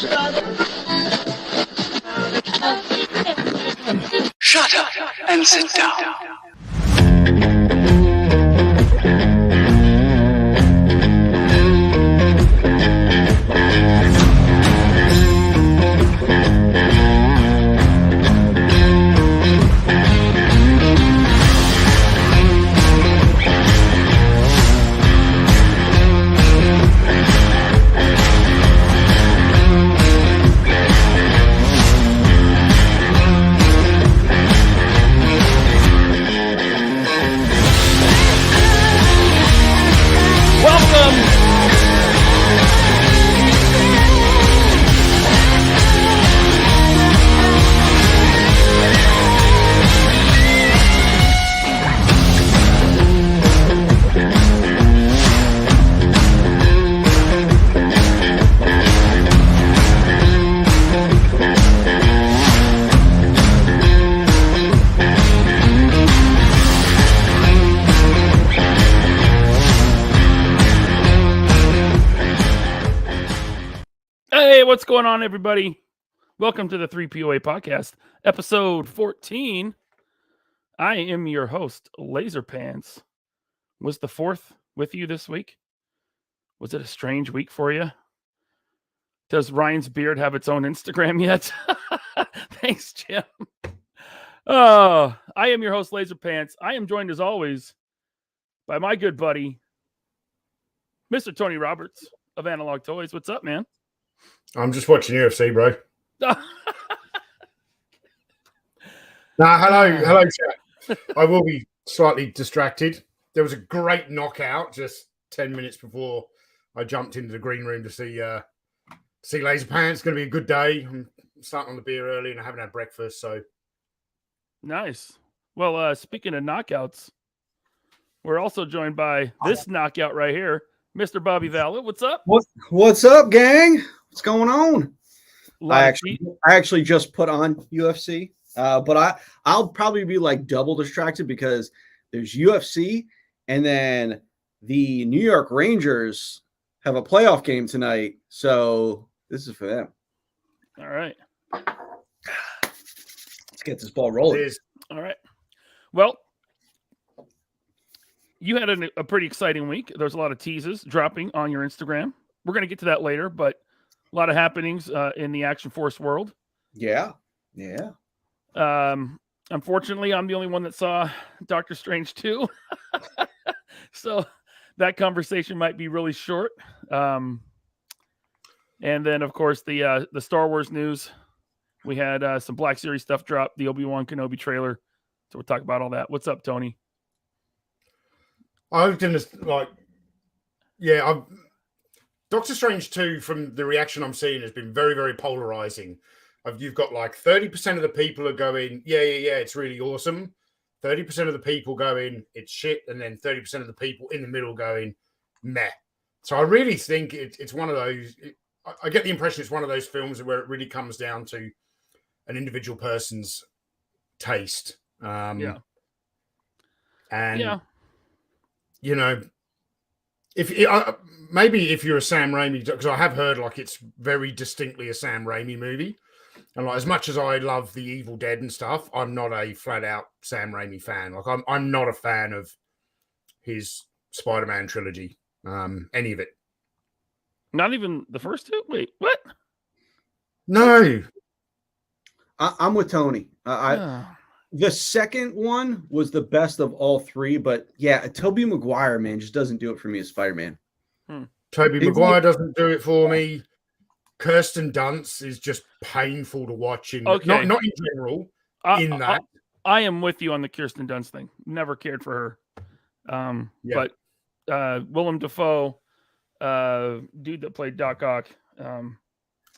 Shut up and sit down. What's going on, everybody? Welcome to the 3POA podcast, episode 14. I am your host, Laserpants. Was the fourth with you this week? Was it a strange week for you? Does Ryan's beard have its own Instagram yet? Thanks, Jim. I am your host, Laserpants. I am joined, as always, by my good buddy, Mr. Tony Roberts of Analog Toys. What's up, man? I'm just watching UFC, bro. Hello, chat. I will be slightly distracted. There was a great knockout just 10 minutes before I jumped into the green room to see Laserpants. It's going to be a good day. I'm starting on the beer early and I haven't had breakfast, so nice. Well, speaking of knockouts, we're also joined by this knockout right here, Mr. Bobby Valla. What's up? What's up, gang? What's going on? I I actually just put on UFC, but I'll probably be like double distracted because there's UFC and then the New York Rangers have a playoff game tonight. So this is for them. All right. Let's get this ball rolling. All right. Well, you had a pretty exciting week. There's a lot of teases dropping on your Instagram. We're going to get to that later, but a lot of happenings in the Action Force world. Yeah. Unfortunately, I'm the only one that saw Doctor Strange 2. So that conversation might be really short. And then, of course, the Star Wars news. We had some Black Series stuff drop, the Obi-Wan Kenobi trailer. So we'll talk about all that. What's up, Tony? I was going to, Doctor Strange 2, from the reaction I'm seeing, has been very, very polarizing. You've got like 30% of the people are going, yeah, it's really awesome. 30% of the people going, it's shit. And then 30% of the people in the middle going, meh. So I really think it's one of those, I get the impression it's one of those films where it really comes down to an individual person's taste. And, you know, if you're a Sam Raimi, because I have heard like it's very distinctly a Sam Raimi movie, and like as much as I love the Evil Dead and stuff, I'm not a flat out Sam Raimi fan. Like I'm not a fan of his Spider-Man trilogy, any of it. Not even the first two? Wait, what? No, I'm with Tony. The second one was the best of all three, but yeah, Tobey Maguire, man, just doesn't do it for me as Spider-Man. Tobey Maguire doesn't do it for me. Kirsten Dunst is just painful to watch. Not in general. I am with you on the Kirsten Dunst thing. Never cared for her. But Willem Dafoe, dude that played Doc Ock,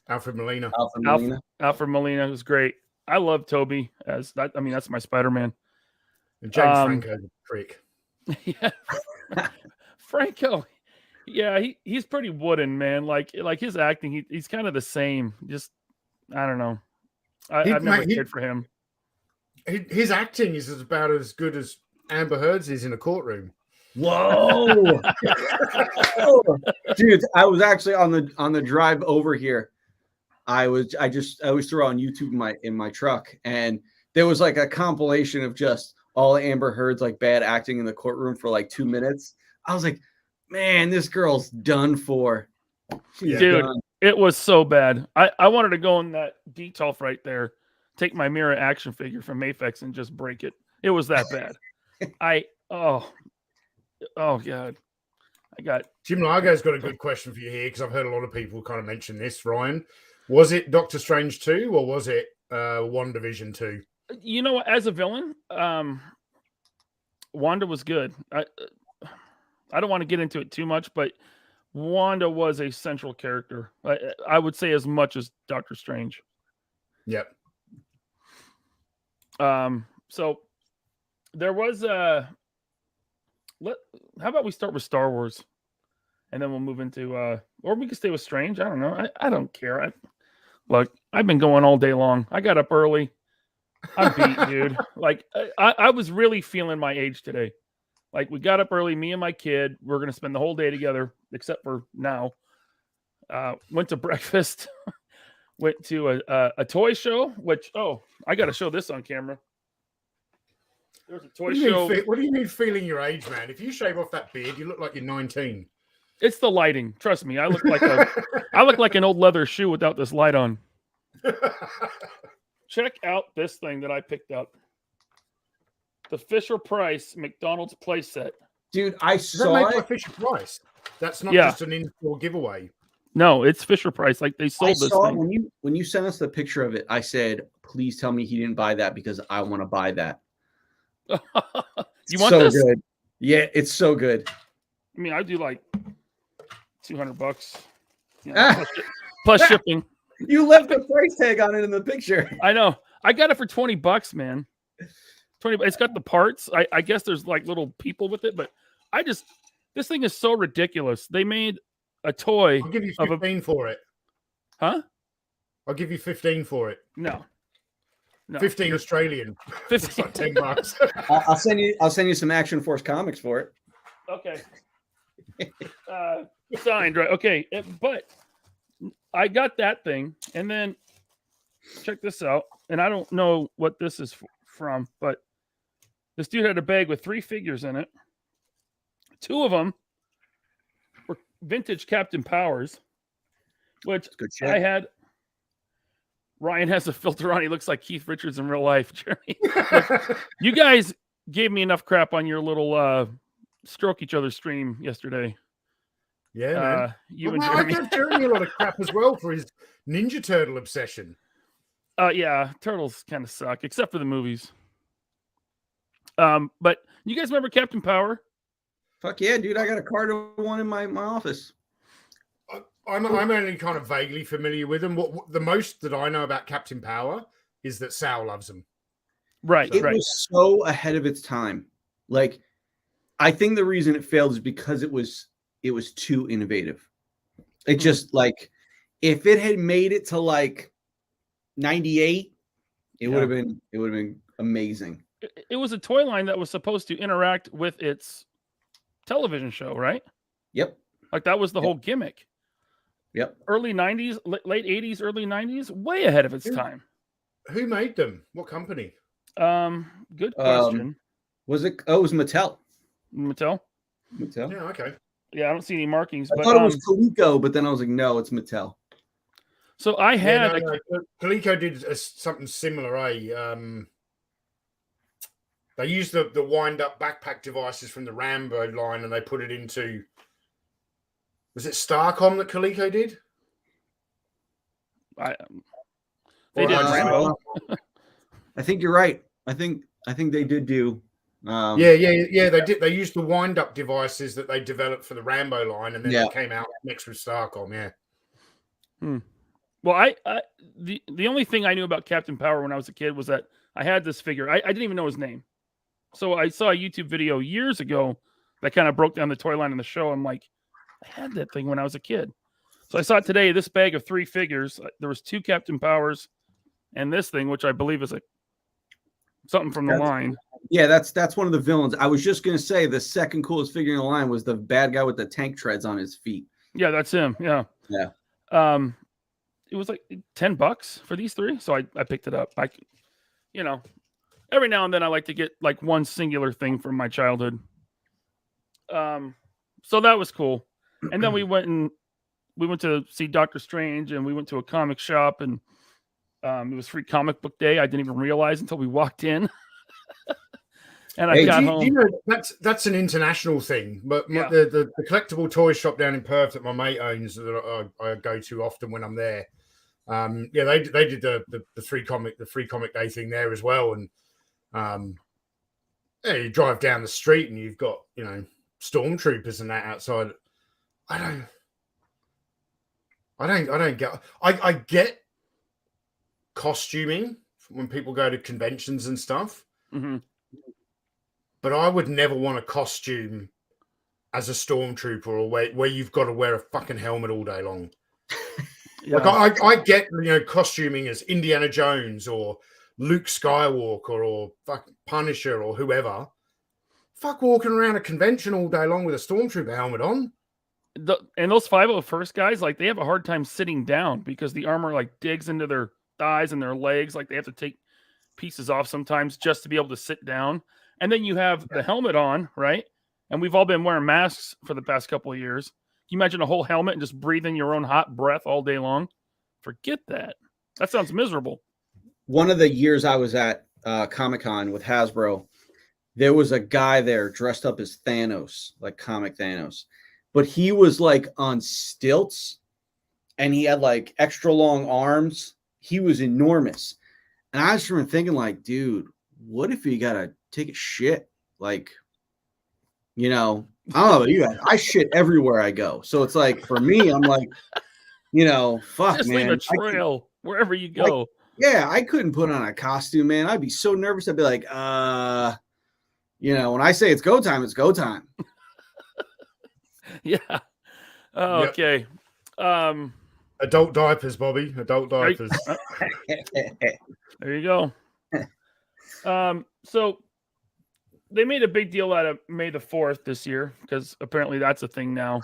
Alfred Molina. Alfred Molina was great. I love Toby as that. I mean, that's my Spider-Man. And James Franco's a prick. Yeah, Franco. Yeah, he's pretty wooden, man. Like his acting, he's kind of the same. Just I don't know. I've never cared for him. His acting is about as good as Amber Heard's is in a courtroom. Whoa, dude! I was actually on the drive over here. I always throw on YouTube in my truck, and there was like a compilation of just all Amber Heard's like bad acting in the courtroom for like 2 minutes. I was like, man, this girl's done for. She's Dude, done. it was so bad. I wanted to go in that detolf right there, take my mirror action figure from Mafex and just break it. It was that bad. Oh God. I got Jim Largo's got a good question for you here because I've heard a lot of people kind of mention this. Ryan, was it Doctor Strange 2 or was it WandaVision 2? You know what? As a villain, Wanda was good. I don't want to get into it too much, but Wanda was a central character. I would say as much as Doctor Strange. Yep. So there was how about we start with Star Wars, and then we'll move into or we can stay with Strange. I don't know. I don't care. Look, I've been going all day long. I got up early. I'm beat, dude. Like I was really feeling my age today. Like we got up early, me and my kid. We're gonna spend the whole day together, except for now. Went to breakfast. Went to a toy show. Which I got to show this on camera. There's a toy show. What do you mean feeling your age, man? If you shave off that beard, you look like you're 19. It's the lighting. Trust me, I look like an old leather shoe without this light on. Check out this thing that I picked up. The Fisher-Price McDonald's playset. Dude, I saw that made it. by Fisher-Price. That's not just an in-store giveaway. No, it's Fisher-Price. Like they sold this thing. When you sent us the picture of it, I said, please tell me he didn't buy that because I want to buy that. You want this? Good. Yeah, it's so good. I mean, I do like $200. You know, plus shipping. You left the price tag on it in the picture. I know. I got it for $20, man. 20. It's got the parts. I guess there's like little people with it, but this thing is so ridiculous. They made a toy. I'll give you 15 for it. Huh? I'll give you 15 for it. No. 15 Australian. 15. Like $10. I'll send you some Action Force comics for it. Okay. Signed, right? Okay, but I got that thing, and then check this out. And I don't know what this is from, but this dude had a bag with 3 figures in it. 2 of them were vintage Captain Powers, which I had. Ryan has a filter on. He looks like Keith Richards in real life, Jeremy. You guys gave me enough crap on your little stroke each other stream yesterday. Yeah, man. You and I Jeremy. gave Jeremy a lot of crap as well for his Ninja Turtle obsession. Yeah, turtles kind of suck, except for the movies. But you guys remember Captain Power? Fuck yeah, dude! I got a card of one in my office. I'm only kind of vaguely familiar with them. What the most that I know about Captain Power is that Sal loves them. Right, it was so ahead of its time. Like, I think the reason it failed is because it was too innovative. It just like, if it had made it to like 98, it would have been amazing. It was a toy line that was supposed to interact with its television show, right? Yep. Like that was the whole gimmick. Yep. Early 90s, late 80s, early 90s, way ahead of its time. Who made them? What company? Good question. Was it? Oh, it was Mattel. Mattel? Yeah, okay. Yeah, I don't see any markings. I thought it was Coleco, but then I was like, no, it's Mattel. So I had... Coleco did something similar, They used the wind-up backpack devices from the Rambo line and they put it into... Was it Starcom that Coleco did? They did Rambo. I think you're right. I think they did do. Yeah. They did. They used the wind-up devices that they developed for the Rambo line, and then it came out next with Starcom. Yeah. Well, the only thing I knew about Captain Power when I was a kid was that I had this figure. I didn't even know his name. So I saw a YouTube video years ago that kind of broke down the toy line in the show. I'm like, I had that thing when I was a kid. So I saw it today, this bag of 3 figures. There was 2 Captain Powers and this thing, which I believe is something from the line. Yeah, that's one of the villains. I was just going to say the second coolest figure in the line was the bad guy with the tank treads on his feet. Yeah, that's him. Yeah. Yeah. it was like $10 for these 3, so I picked it up. Every now and then I like to get like one singular thing from my childhood. So that was cool. And then we went to see Doctor Strange, and we went to a comic shop, and it was free comic book day. I didn't even realize until we walked in. And I got home. You know, that's an international thing. But the collectible toy shop down in Perth that my mate owns, that I go to often when I'm there. They did the free comic day thing there as well. And you drive down the street and you've got, stormtroopers and that outside. I don't get. I get costuming when people go to conventions and stuff. Mm-hmm. But I would never want a costume as a stormtrooper, or where you've got to wear a fucking helmet all day long. Yeah. Like I get, costuming as Indiana Jones or Luke Skywalker or fucking Punisher or whoever. Fuck walking around a convention all day long with a stormtrooper helmet on. And those 501st guys, like, they have a hard time sitting down because the armor like digs into their thighs and their legs. Like, they have to take pieces off sometimes just to be able to sit down. And then you have the helmet on, right? And we've all been wearing masks for the past couple of years. Can you imagine a whole helmet and just breathing your own hot breath all day long? Forget that. That sounds miserable. One of the years I was at Comic-Con with Hasbro, there was a guy there dressed up as Thanos, like comic Thanos. But he was like on stilts, and he had like extra long arms. He was enormous. And I just remember thinking, like, dude, what if you got to take a shit? Like, I don't know about you guys. I shit everywhere I go. So it's like, for me, I'm like, fuck, just man. Leave a trail wherever you go. I couldn't put on a costume, man. I'd be so nervous. I'd be like, when I say it's go time, it's go time. Yeah. Oh, okay. Adult diapers, Bobby. Adult diapers. There you go. So they made a big deal out of May the 4th this year because apparently that's a thing now.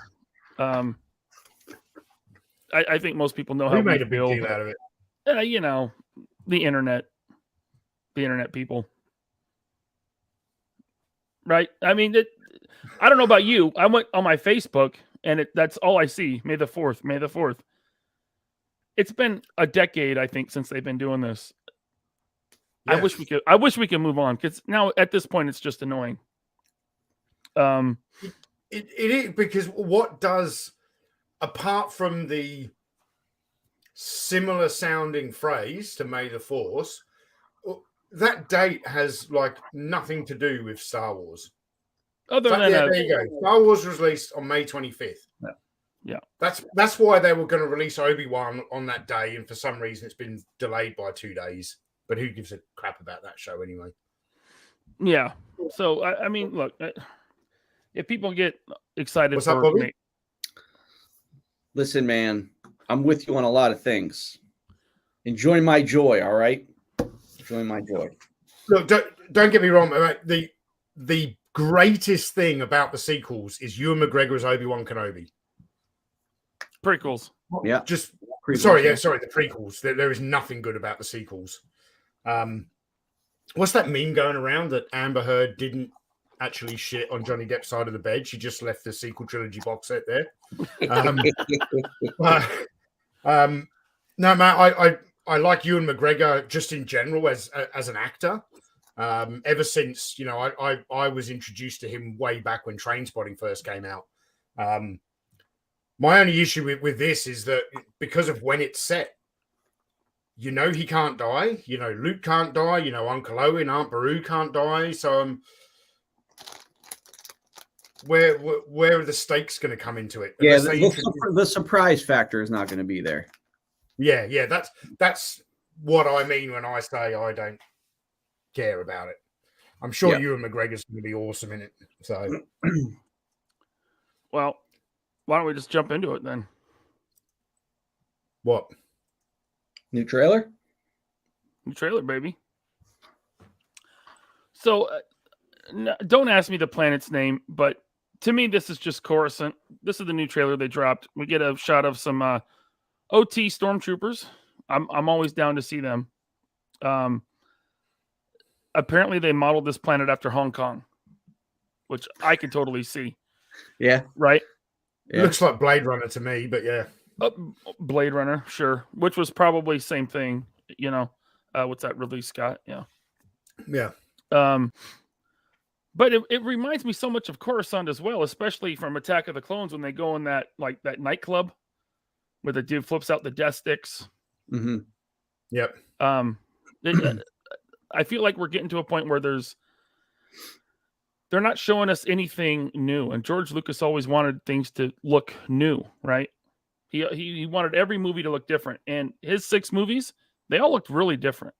I think most people know how we made a big feel. deal out of it. The internet people. Right? I mean, I don't know about you. I went on my Facebook and that's all I see. May the 4th, May the 4th. It's been a decade, I think, since they've been doing this. Yes. I wish we could move on, because now at this point it's just annoying. It is, because what does, apart from the similar sounding phrase to May the 4th, that date has like nothing to do with Star Wars. There you go. Star Wars was released on May 25th. Yeah. That's why they were going to release Obi-Wan on that day, and for some reason it's been delayed by 2 days. But who gives a crap about that show anyway? Yeah. So I mean, look, if people get excited, what's up, Bobby? Listen, man, I'm with you on a lot of things. Enjoy my joy, all right? Enjoy my joy. Look, don't get me wrong, mate. The greatest thing about the sequels is Ewan McGregor as Obi-Wan Kenobi. Prequels. Yeah. Just prequels. Sorry, the prequels. There is nothing good about the sequels. What's that meme going around that Amber Heard didn't actually shit on Johnny Depp's side of the bed? She just left the sequel trilogy box set there. No, man, I like Ewan McGregor just in general as an actor. Ever since, I was introduced to him way back when Trainspotting first came out. My only issue with this is that because of when it's set, he can't die. Luke can't die. Uncle Owen, Aunt Beru can't die. So where are the stakes going to come into it? Yeah, the surprise factor is not going to be there. Yeah, that's what I mean when I say I don't care about it. I'm sure Ewan McGregor's going to be awesome in it. So, well, why don't we just jump into it then? What? New trailer? New trailer, baby. So, don't ask me the planet's name, but to me, this is just Coruscant. This is the new trailer they dropped. We get a shot of some OT Stormtroopers. I'm always down to see them. Apparently they modeled this planet after Hong Kong, which I can totally see. Yeah. Right? Yeah. Looks like Blade Runner to me, but yeah. Blade Runner, sure. Which was probably same thing, you know. What's that, Ridley Scott? Yeah. Yeah. But it reminds me so much of Coruscant as well, especially from Attack of the Clones when they go in that nightclub where the dude flips out the death sticks. Mm-hmm. Yep. I feel like we're getting to a point where they're not showing us anything new, and George Lucas always wanted things to look new, right? He wanted every movie to look different, and his 6 movies, they all looked really different.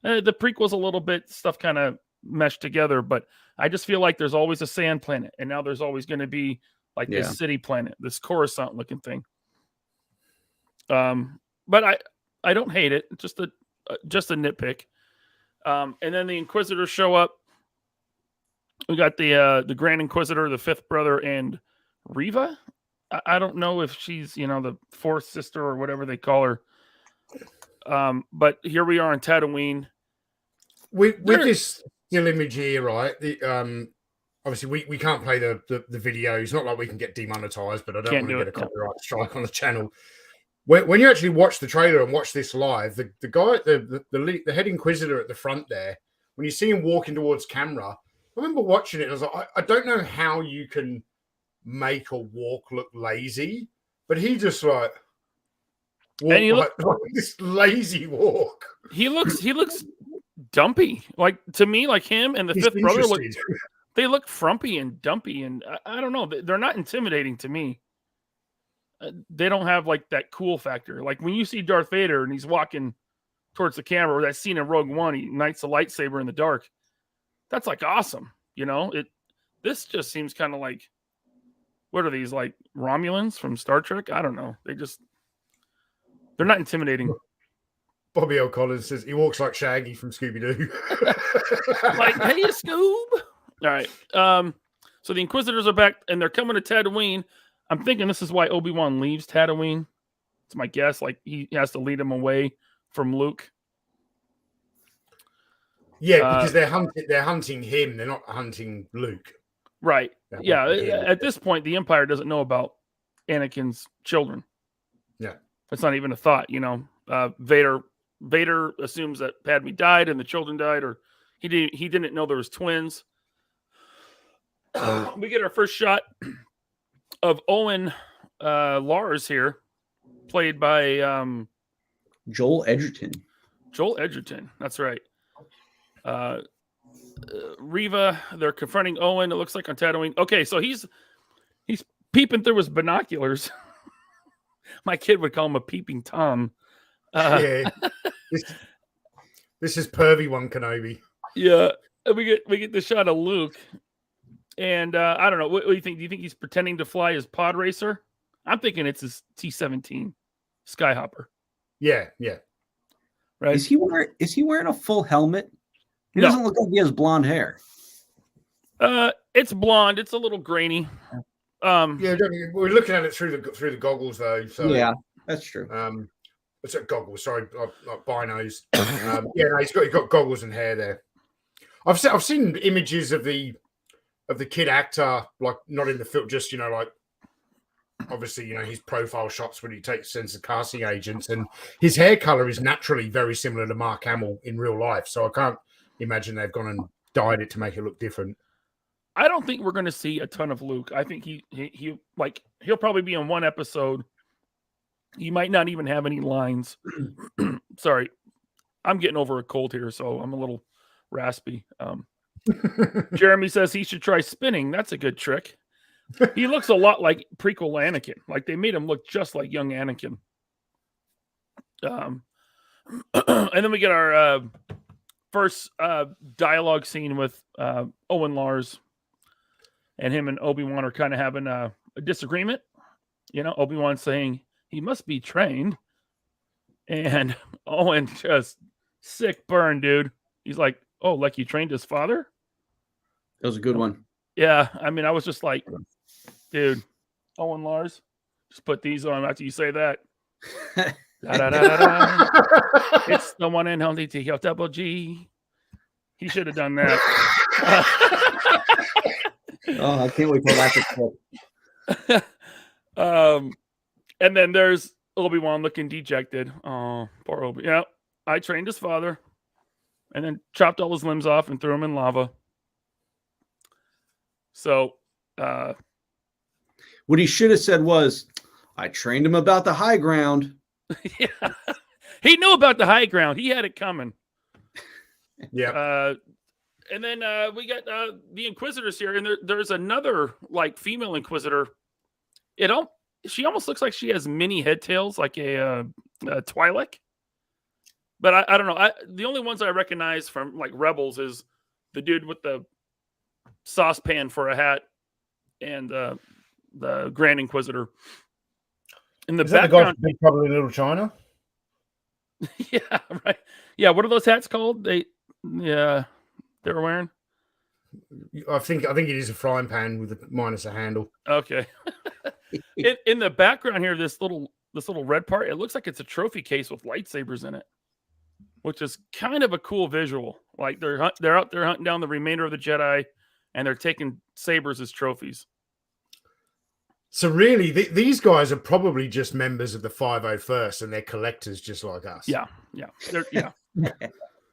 The prequels a little bit, stuff kind of meshed together, but I just feel like there's always a sand planet, and now there's always going to be like this city planet, this Coruscant looking thing. But I don't hate it, just a nitpick. And then the Inquisitors show up. We got the Grand Inquisitor, the 5th brother, and Reva. I don't know if she's, the 4th sister or whatever they call her. But here we are on Tatooine. With this still image here, right? Obviously, we can't play the video. It's not like we can get demonetized, but I don't want to get a copyright strike on the channel. When you actually watch the trailer and watch this live, the guy, the head Inquisitor at the front there, when you see him walking towards camera, I remember watching it and I was like, I don't know how you can make a walk look lazy, but he just like this lazy walk. He looks dumpy. Like, to me, like him and the 5th brother they look frumpy and dumpy, and I don't know, they're not intimidating to me. They don't have like that cool factor. Like when you see Darth Vader and he's walking towards the camera, or that scene in Rogue One, he ignites a lightsaber in the dark. That's like awesome. This just seems kind of like, what are these, like Romulans from Star Trek? I don't know. They're not intimidating. Bobby O'Connor says he walks like Shaggy from Scooby-Doo. Like, hey, Scoob. All right. So the Inquisitors are back, and they're coming to Tatooine. I'm thinking this is why Obi-Wan leaves Tatooine. It's my guess. Like, he has to lead him away from Luke. Yeah, because they're hunting him. They're not hunting Luke. Right. Yeah. At this point, the Empire doesn't know about Anakin's children. Yeah. It's not even a thought, Vader assumes that Padme died and the children died, or he didn't know there was twins. We get our first shot of Owen Lars here, played by Joel Edgerton. Joel Edgerton, that's right. Reva, they're confronting Owen, it looks like, on Tatooine. Okay, so he's peeping through his binoculars. My kid would call him a peeping Tom. Yeah. This is pervy one Kenobi. Yeah. We get the shot of Luke. And I don't know. What do you think? Do you think he's pretending to fly his pod racer? I'm thinking it's his T-17 Skyhopper. Yeah. Right. Is he wearing a full helmet? He doesn't look like he has blonde hair. It's blonde. It's a little grainy. We're looking at it through the goggles though. So yeah, that's true. What's that, goggles? Sorry, like binos. He's got goggles and hair there. I've seen images of the kid actor, like not in the film, just like obviously his profile shots when he sends the casting agents, and his hair color is naturally very similar to Mark Hamill in real life. So I can't imagine they've gone and dyed it to make it look different. I don't think we're going to see a ton of Luke. I think he'll probably be in one episode. He might not even have any lines. Sorry, I'm getting over a cold here, so I'm a little raspy. Jeremy says he should try spinning. That's a good trick. He looks a lot like prequel Anakin. Like they made him look just like young Anakin. And then we get our first dialogue scene with Owen Lars. And him and Obi-Wan are kind of having a disagreement. Obi-Wan saying he must be trained. And Owen just sick burn, dude. He's like, oh, like he trained his father? That was a good one. Yeah. I mean, I was just like, dude, Owen Lars, just put these on after you say that. Da-da-da-da-da. It's the one and only double G. He should have done that. Oh, I can't wait till that's a clip. And then there's Obi-Wan looking dejected. Oh, poor Obi. Yeah, I trained his father, and then chopped all his limbs off and threw him in lava. So, what he should have said was, "I trained him about the high ground." yeah, he knew about the high ground. He had it coming. Yeah. And then we got the Inquisitors here, and there's another like female Inquisitor. She almost looks like she has mini head tails, like a Twi'lek. But I don't know. The only ones I recognize from like Rebels is the dude with the saucepan for a hat and the Grand Inquisitor. In the background, Big Trouble in Little China. Yeah, right. Yeah, what are those hats called? They were wearing. I think it is a frying pan with minus a handle. Okay. in the background here, this little red part, it looks like it's a trophy case with lightsabers in it, which is kind of a cool visual. Like they're out there hunting down the remainder of the Jedi, and they're taking sabers as trophies. So really, these guys are probably just members of the 501st, and they're collectors just like us. Yeah.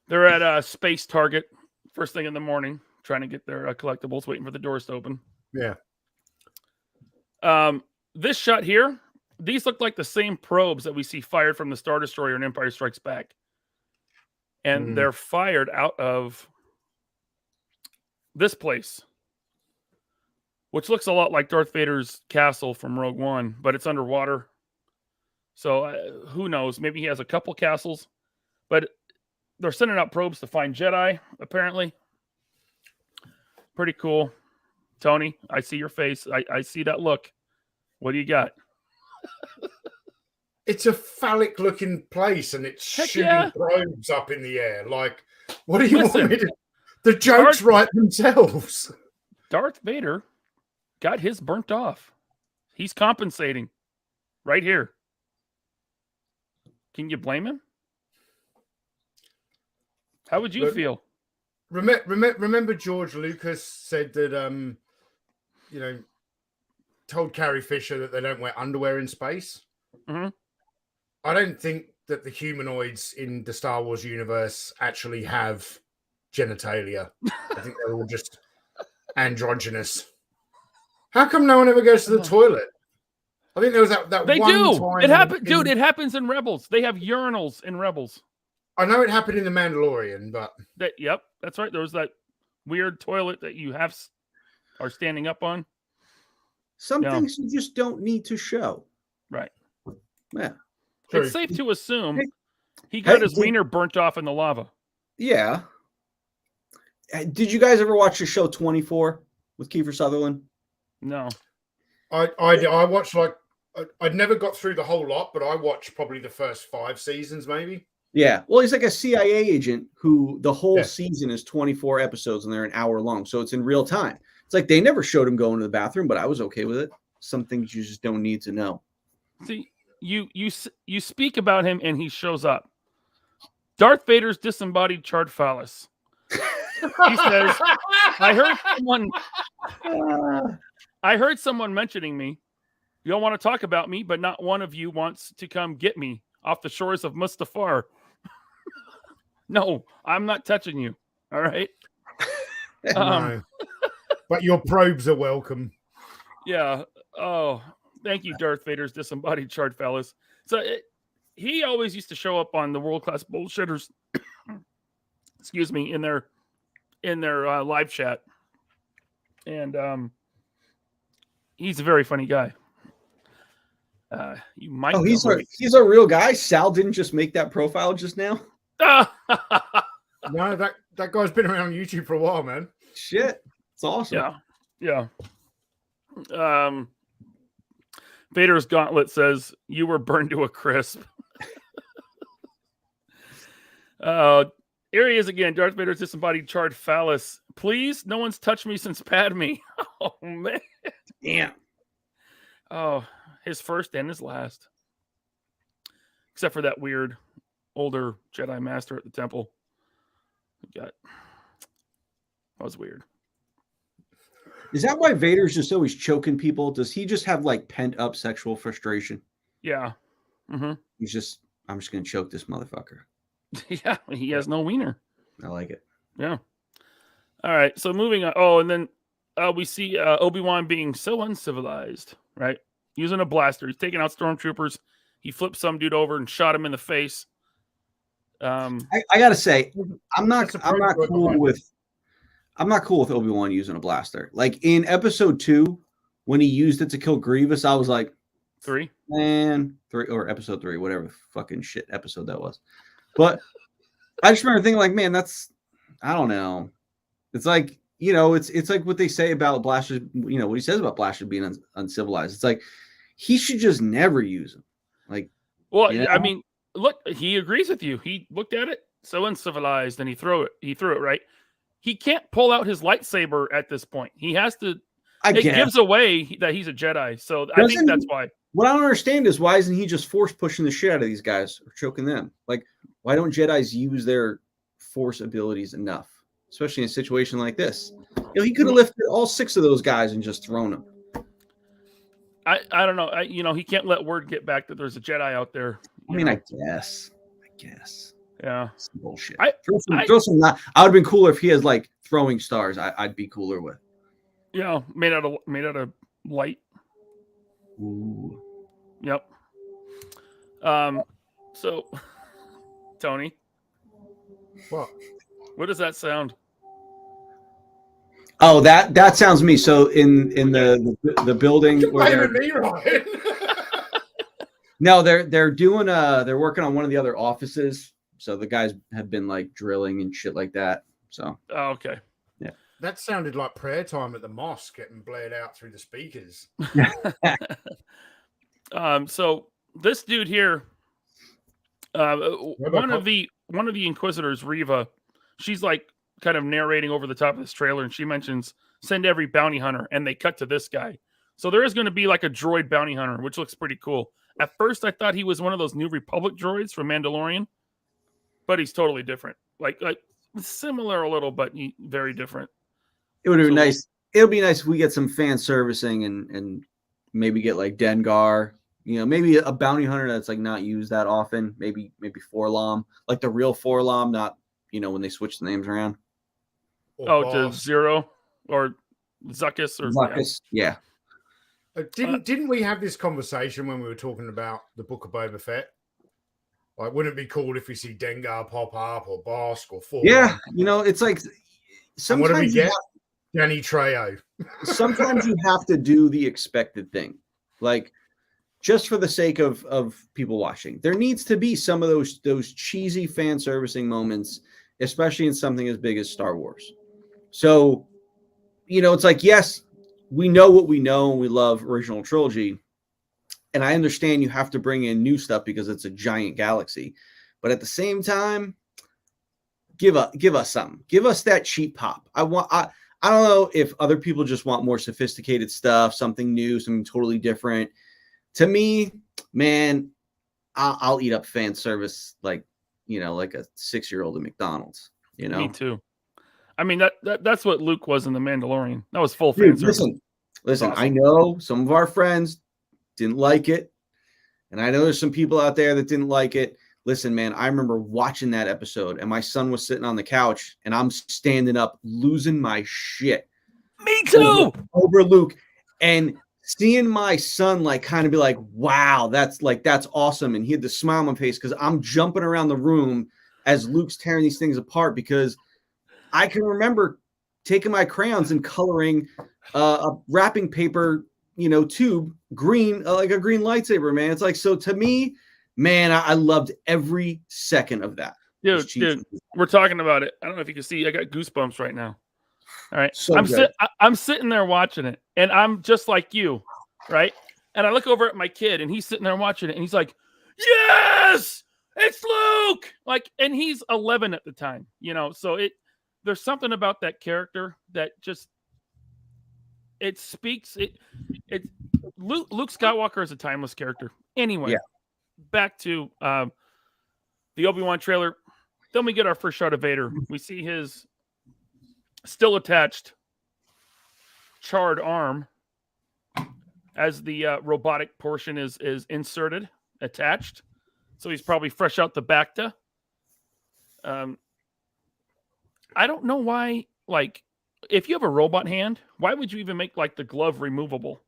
They're at Space Target first thing in the morning, trying to get their collectibles, waiting for the doors to open. Yeah. This shot here, these look like the same probes that we see fired from the Star Destroyer in Empire Strikes Back. And they're fired out of this place, which looks a lot like Darth Vader's castle from Rogue One, but it's underwater. So who knows? Maybe he has a couple castles, but they're sending out probes to find Jedi, apparently. Pretty cool. Tony, I see your face. I see that look. What do you got? It's a phallic-looking place, and it's shooting probes up in the air. Like, what do you want me to... The jokes write themselves. Darth Vader got his burnt off. He's compensating right here. Can you blame him? How would you feel? Remember George Lucas said that, told Carrie Fisher that they don't wear underwear in space? Mm-hmm. I don't think that the humanoids in the Star Wars universe actually have genitalia. I think they're all just androgynous. How come no one ever goes to the toilet? I think there was that they one do. time. It happened, dude. It happens in Rebels. They have urinals in Rebels. I know it happened in The Mandalorian, but yep, that's right. There was that weird toilet that you are standing up on. Some things you just don't need to show. Right. Yeah. It's safe to assume he got his wiener burnt off in the lava. Yeah. Did you guys ever watch the show 24 with Kiefer Sutherland? No. I watched I'd never got through the whole lot, but I watched probably the first 5 seasons, maybe. Yeah. Well, he's like a CIA agent who the whole season is 24 episodes and they're an hour long. So it's in real time. It's like they never showed him going to the bathroom, but I was okay with it. Some things you just don't need to know. See, you speak about him and he shows up. Darth Vader's disembodied charred phallus. He says, I heard someone mentioning me. You don't want to talk about me, but not one of you wants to come get me off the shores of Mustafar. No, I'm not touching you. All right. No. But your probes are welcome. Yeah. Oh, thank you, Darth Vader's disembodied charred phallus. So he always used to show up on the World Class Bullshitters. Excuse me, in their live chat, and he's a very funny guy. You might. Oh, he's a real guy. Sal didn't just make that profile just now. No, that guy's been around YouTube for a while, man. Shit, it's awesome. Yeah. Vader's gauntlet says you were burned to a crisp. Here he is again. Darth Vader's disembodied charred phallus. Please, no one's touched me since Padme. Oh man. Damn. Oh, his first and his last. except for that weird older Jedi Master at the temple. That was weird. Is that why Vader's just always choking people? Does he just have like pent up sexual frustration? Yeah. Mm-hmm. I'm just going to choke this motherfucker. Yeah, he has no wiener. I like it. Yeah. All right, so moving on. Oh, and then we see Obi-Wan being so uncivilized, right? Using a blaster. He's taking out stormtroopers. He flipped some dude over and shot him in the face. I gotta say, I'm not cool with Obi-Wan using a blaster. Like in episode 2, when he used it to kill Grievous, I was like, 3 or episode 3, whatever fucking shit episode that was. But I just remember thinking, like, man, I don't know. It's like, it's like what they say about blasters. What he says about blasters being uncivilized. It's like he should just never use them. Like, well, I mean, look, he agrees with you. He looked at it, so uncivilized, and he threw it right. He can't pull out his lightsaber at this point. He has to. It gives away that he's a Jedi, so I think that's why. What I don't understand is why isn't he just force pushing the shit out of these guys or choking them? Like, why don't Jedis use their force abilities enough, especially in a situation like this? He could have lifted all 6 of those guys and just thrown them. I don't know. He can't let word get back that there's a Jedi out there. I mean, I guess. Yeah. It's bullshit. I would have been cooler if he has like throwing stars. I'd be cooler with. Yeah, made out of light. Ooh. Yep. So, Tony. What does that sound? Oh, that sounds me. So in the building where me, Ryan. No, they're doing they're working on one of the other offices. So the guys have been like drilling and shit like that. So okay. Yeah. That sounded like prayer time at the mosque getting blared out through the speakers. So this dude here, one of the Inquisitors, Reva, she's like kind of narrating over the top of this trailer, and she mentions send every bounty hunter, and they cut to this guy. So there is going to be like a droid bounty hunter, which looks pretty cool. At first, I thought he was one of those New Republic droids from Mandalorian, but he's totally different. Like similar a little, but very different. It would be nice. It would be nice if we get some fan servicing and maybe get like Dengar. Maybe a bounty hunter that's like not used that often. Maybe Forlom, like the real Forlom, not when they switch the names around. To Zero or Zuckuss or Zuckuss. Yeah. Didn't we have this conversation when we were talking about the Book of Boba Fett? Like, wouldn't it be cool if we see Dengar pop up or Bosk or Forlom? Yeah, it's like sometimes what do we get? Danny Trejo. Sometimes you have to do the expected thing, like just for the sake of people watching. There needs to be some of those cheesy fan servicing moments, especially in something as big as Star Wars. So, it's like, yes, we know what we know and we love original trilogy. And I understand you have to bring in new stuff because it's a giant galaxy. But at the same time, give us something. Give us that cheap pop. I don't know if other people just want more sophisticated stuff, something new, something totally different. To me, man, I'll eat up fan service like a 6-year-old at McDonald's. Me too. I mean that's what Luke was in The Mandalorian. That was full fan service. Listen. Awesome. I know some of our friends didn't like it, and I know there's some people out there that didn't like it. Listen, man, I remember watching that episode, and my son was sitting on the couch, and I'm standing up, losing my shit. Me too. Over Luke, and seeing my son like kind of be like, "Wow, that's awesome," and he had the smile on my face because I'm jumping around the room as Luke's tearing these things apart because I can remember taking my crayons and coloring a wrapping paper, tube green, like a green lightsaber, man. It's like, so to me, man, I loved every second of that. Dude, we're talking about it. I don't know if you can see, I got goosebumps right now. All right. So I'm sitting there watching it, and I'm just like you, right? And I look over at my kid, and he's sitting there watching it, and he's like, yes, it's Luke. Like, and he's 11 at the time, so there's something about that character that just, it speaks. Luke Skywalker is a timeless character anyway. Yeah. back to the Obi-Wan trailer. Then we get our first shot of Vader. We see his still attached charred arm as the robotic portion is inserted, attached. So he's probably fresh out the Bacta. I don't know why, like, if you have a robot hand, why would you even make, like, the glove removable?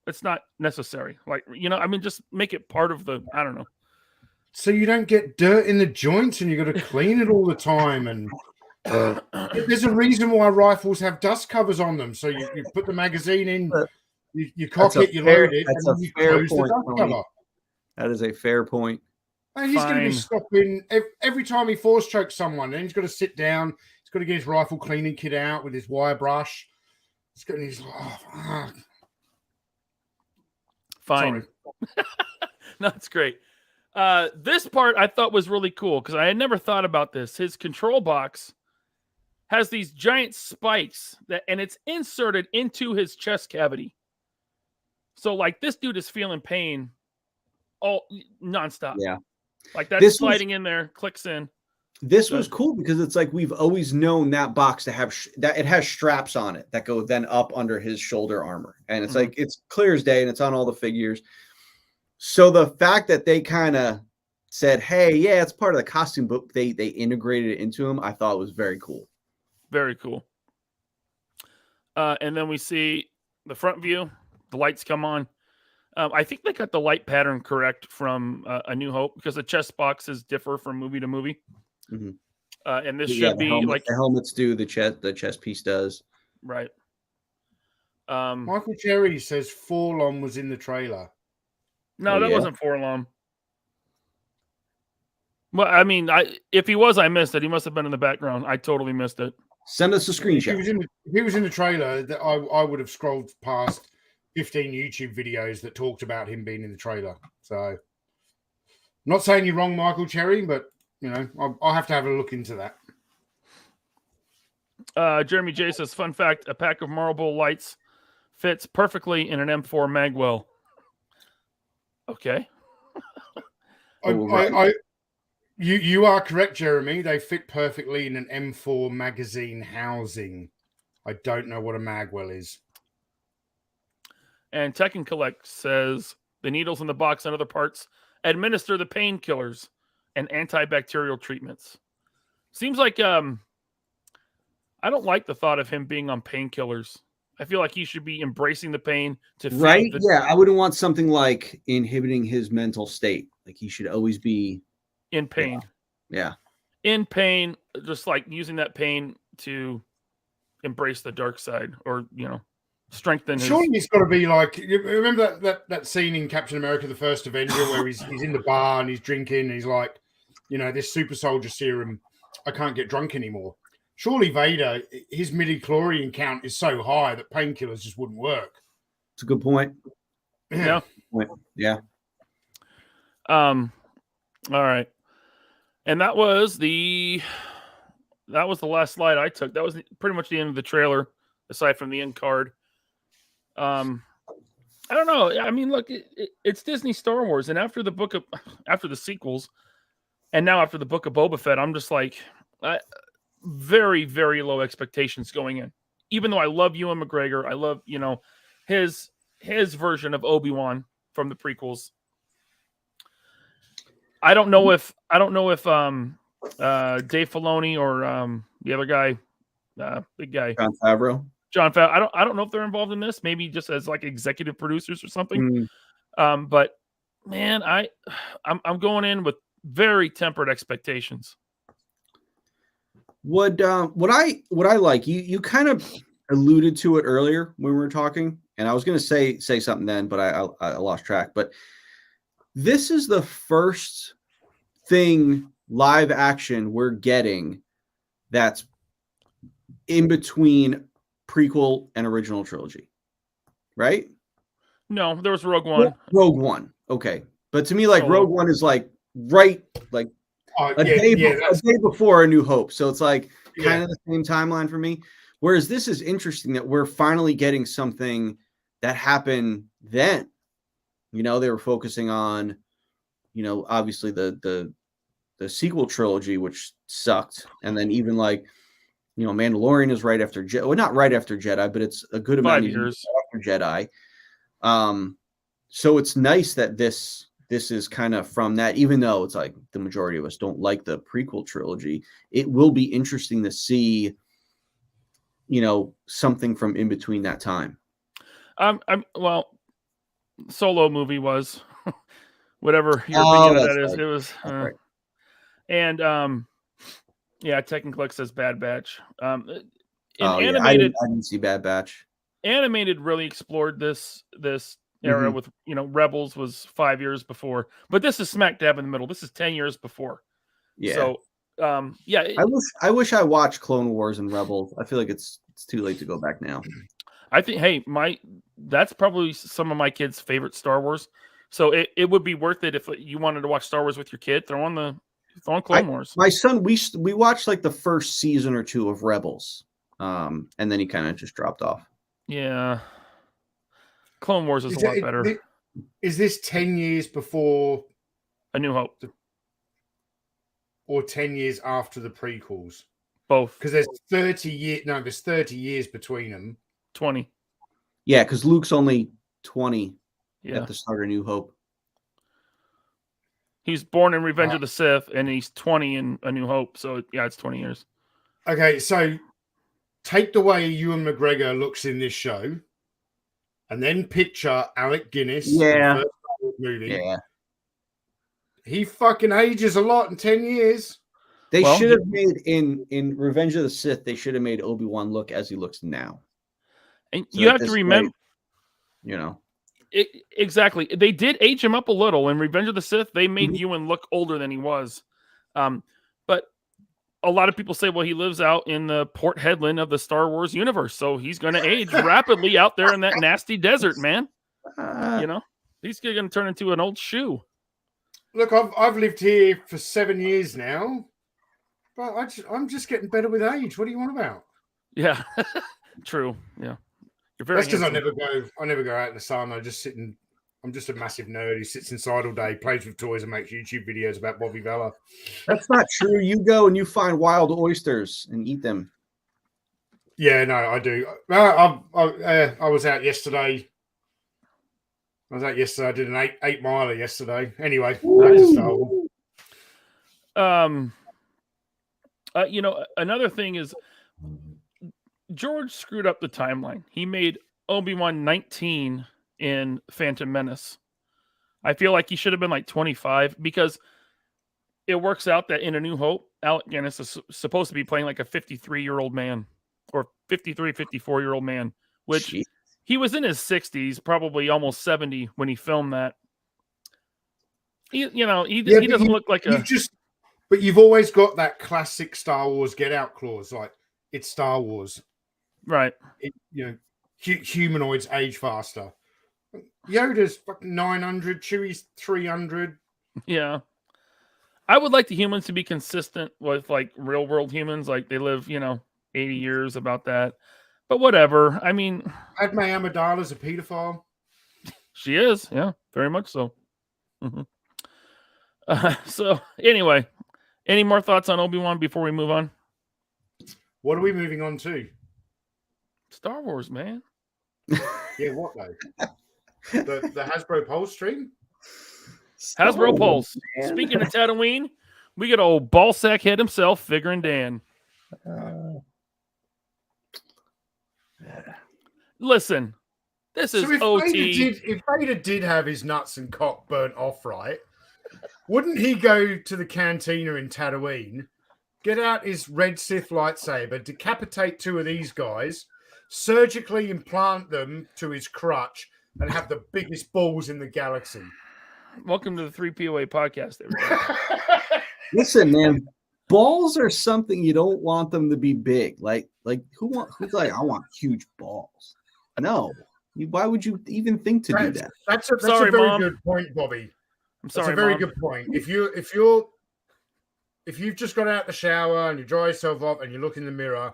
It's not necessary. Like, you know, I mean, just make it part of the, I don't know. So you don't get dirt in the joints and you got to clean it all the time. And there's a reason why rifles have dust covers on them. So you put the magazine in, you cock it, you load it, and then you close the dust cover. That is a fair point. And he's going to be stopping every time he force chokes someone. Then he's got to sit down. He's got to get his rifle cleaning kit out with his wire brush. He's like, oh, fuck. Fine. No, it's great. This part I thought was really cool because I had never thought about this. His control box has these giant spikes and it's inserted into his chest cavity. So, like, this dude is feeling pain all nonstop. Yeah. Like, that's sliding in there, clicks in. This was cool because it's like we've always known that box to have that it has straps on it that go then up under his shoulder armor. And it's like, it's clear as day and it's on all the figures. So the fact that they kind of said, hey, yeah, it's part of the costume, but they integrated it into him, I thought was very cool. Very cool. And then we see the front view. The lights come on. I think they got the light pattern correct from A New Hope because the chest boxes differ from movie to movie. Mm-hmm. And this should be like the helmets do, the chest piece does. Right. Michael Cherry says Forlom was in the trailer. No, that wasn't Forlom. Well, I mean, if he was, I missed it. He must have been in the background. I totally missed it. Send us a screenshot. If he was in the trailer, that I would have scrolled past 15 YouTube videos that talked about him being in the trailer. So, I'm not saying you're wrong, Michael Cherry, but you know, I'll have to have a look into that. Jeremy J says, fun fact, a pack of marble lights fits perfectly in an M4 magwell. Okay. You are correct, Jeremy. They fit perfectly in an M4 magazine housing. I don't know what a magwell is. And Tekken Collect says the needles in the box and other parts administer the painkillers and antibacterial treatments. Seems like I don't like the thought of him being on painkillers. I feel like he should be embracing the pain to right. Yeah, I wouldn't want something like inhibiting his mental state. Like he should always be in pain. Yeah. In pain, just like using that pain to embrace the dark side or, you know, strengthen. Surely it's got to be like, remember that scene in Captain America, the First Avenger, where he's in the bar and he's drinking and he's like, you know, this super soldier serum, I can't get drunk anymore. Surely Vader, his midi-chlorian count is so high that painkillers just wouldn't work. It's a good point. Yeah. Yeah. All right. And that was the last slide I took. That was pretty much the end of the trailer, aside from the end card. I don't know. I mean, look, it's Disney Star Wars, and after the sequels, and now after the Book of Boba Fett, I'm just like, very, very low expectations going in. Even though I love Ewan McGregor, I love, you know, his version of Obi-Wan from the prequels. I don't know if Dave Filoni or the other guy, big guy, John Favreau. I don't know if they're involved in this. Maybe just as like executive producers or something. But man, I'm going in with very tempered expectations. What I like, you kind of alluded to it earlier when we were talking, and I was going to say something then, but I lost track. But this is the first thing live action we're getting that's in between prequel and original trilogy, right? No, there was Rogue One. Rogue One, okay, but to me, like Rogue One is like right, like a day before A New Hope, so it's like kind of the same timeline for me. Whereas this is interesting that we're finally getting something that happened then. You know, they were focusing on obviously the sequel trilogy, which sucked, and then even like Mandalorian is right after Jedi. Well, not right after Jedi, but it's a good amount 5 of years after Jedi. So it's nice that this is kind of from that, even though it's like the majority of us don't like the prequel trilogy. It will be interesting to see, something from in between that time. Well, Solo movie was whatever your opinion of that is. Right. It was, right. And yeah, Techniclick says Bad Batch. In animated, I didn't see Bad Batch. Animated really explored this era with Rebels was 5 years before, but this is smack dab in the middle. This is 10 years before. Yeah. So I wish I watched Clone Wars and Rebels. I feel like it's too late to go back now. I think that's probably some of my kids' favorite Star Wars. So it would be worth it if you wanted to watch Star Wars with your kid. Throw on Clone Wars. My son, we watched like the first season or two of Rebels, and then he kind of just dropped off. Yeah, Clone Wars is a lot better. Is this 10 years before A New Hope, or 10 years after the prequels? Both, because there's 30 years. No, there's 30 years between them. 20. Yeah, because Luke's only 20 at the start of New Hope. He's born in Revenge of the Sith, and he's 20 in A New Hope. So yeah, it's 20 years. Okay, so take the way Ewan McGregor looks in this show, and then picture Alec Guinness in the first Star Wars movie. Yeah. He fucking ages a lot in 10 years. They should have made in Revenge of the Sith, they should have made Obi-Wan look as he looks now. And so you have to remember, exactly. They did age him up a little. In Revenge of the Sith, they made Ewan look older than he was. But a lot of people say, well, he lives out in the Port Headland of the Star Wars universe, so he's going to age rapidly out there in that nasty desert, man. He's going to turn into an old shoe. Look, I've lived here for 7 years now, but I'm just getting better with age. What do you want about? Yeah, true. Yeah, that's because I never go out in the sun. I'm just a massive nerd who sits inside all day, plays with toys, and makes YouTube videos about Bobby Vella. That's not true. You go and you find wild oysters and eat them. Yeah, no, I do. I was out yesterday. I did an eight miler yesterday. Anyway, back to Star Wars. Another thing is George screwed up the timeline. He made Obi-Wan 19 in Phantom Menace. I feel like he should have been like 25 because it works out that in A New Hope, Alec Guinness is supposed to be playing like a 53-year-old man or 53, 54-year-old man, which he was in his 60s, probably almost 70 when he filmed that. He doesn't look like But you've always got that classic Star Wars get out clause, like it's Star Wars, right? Humanoids age faster. Yoda's fucking 900, Chewie's 300. Yeah, I would like the humans to be consistent with like real world humans, like they live, 80 years, about that. But whatever. I mean, Padme Amidala's a pedophile. She is, yeah, very much so. So anyway, any more thoughts on Obi-Wan before we move on? What are we moving on to? Star Wars, man. Yeah, what though? The Hasbro Pulse stream? Hasbro Pulse. Man. Speaking of Tatooine, we got old ballsack head himself, Figuring Dan. Listen, this is OT. If Vader did have his nuts and cock burnt off, right, wouldn't he go to the cantina in Tatooine, get out his red Sith lightsaber, decapitate two of these guys, surgically implant them to his crutch, and have the biggest balls in the galaxy? Welcome to the 3POA podcast, everybody. Listen, man, balls are something you don't want them to be big. Like who's like, I want huge balls. No. Why would you even think to do that? That's a very good point, Bobby. I'm sorry, that's a very good point. If you've just got out the shower and you dry yourself off and you look in the mirror,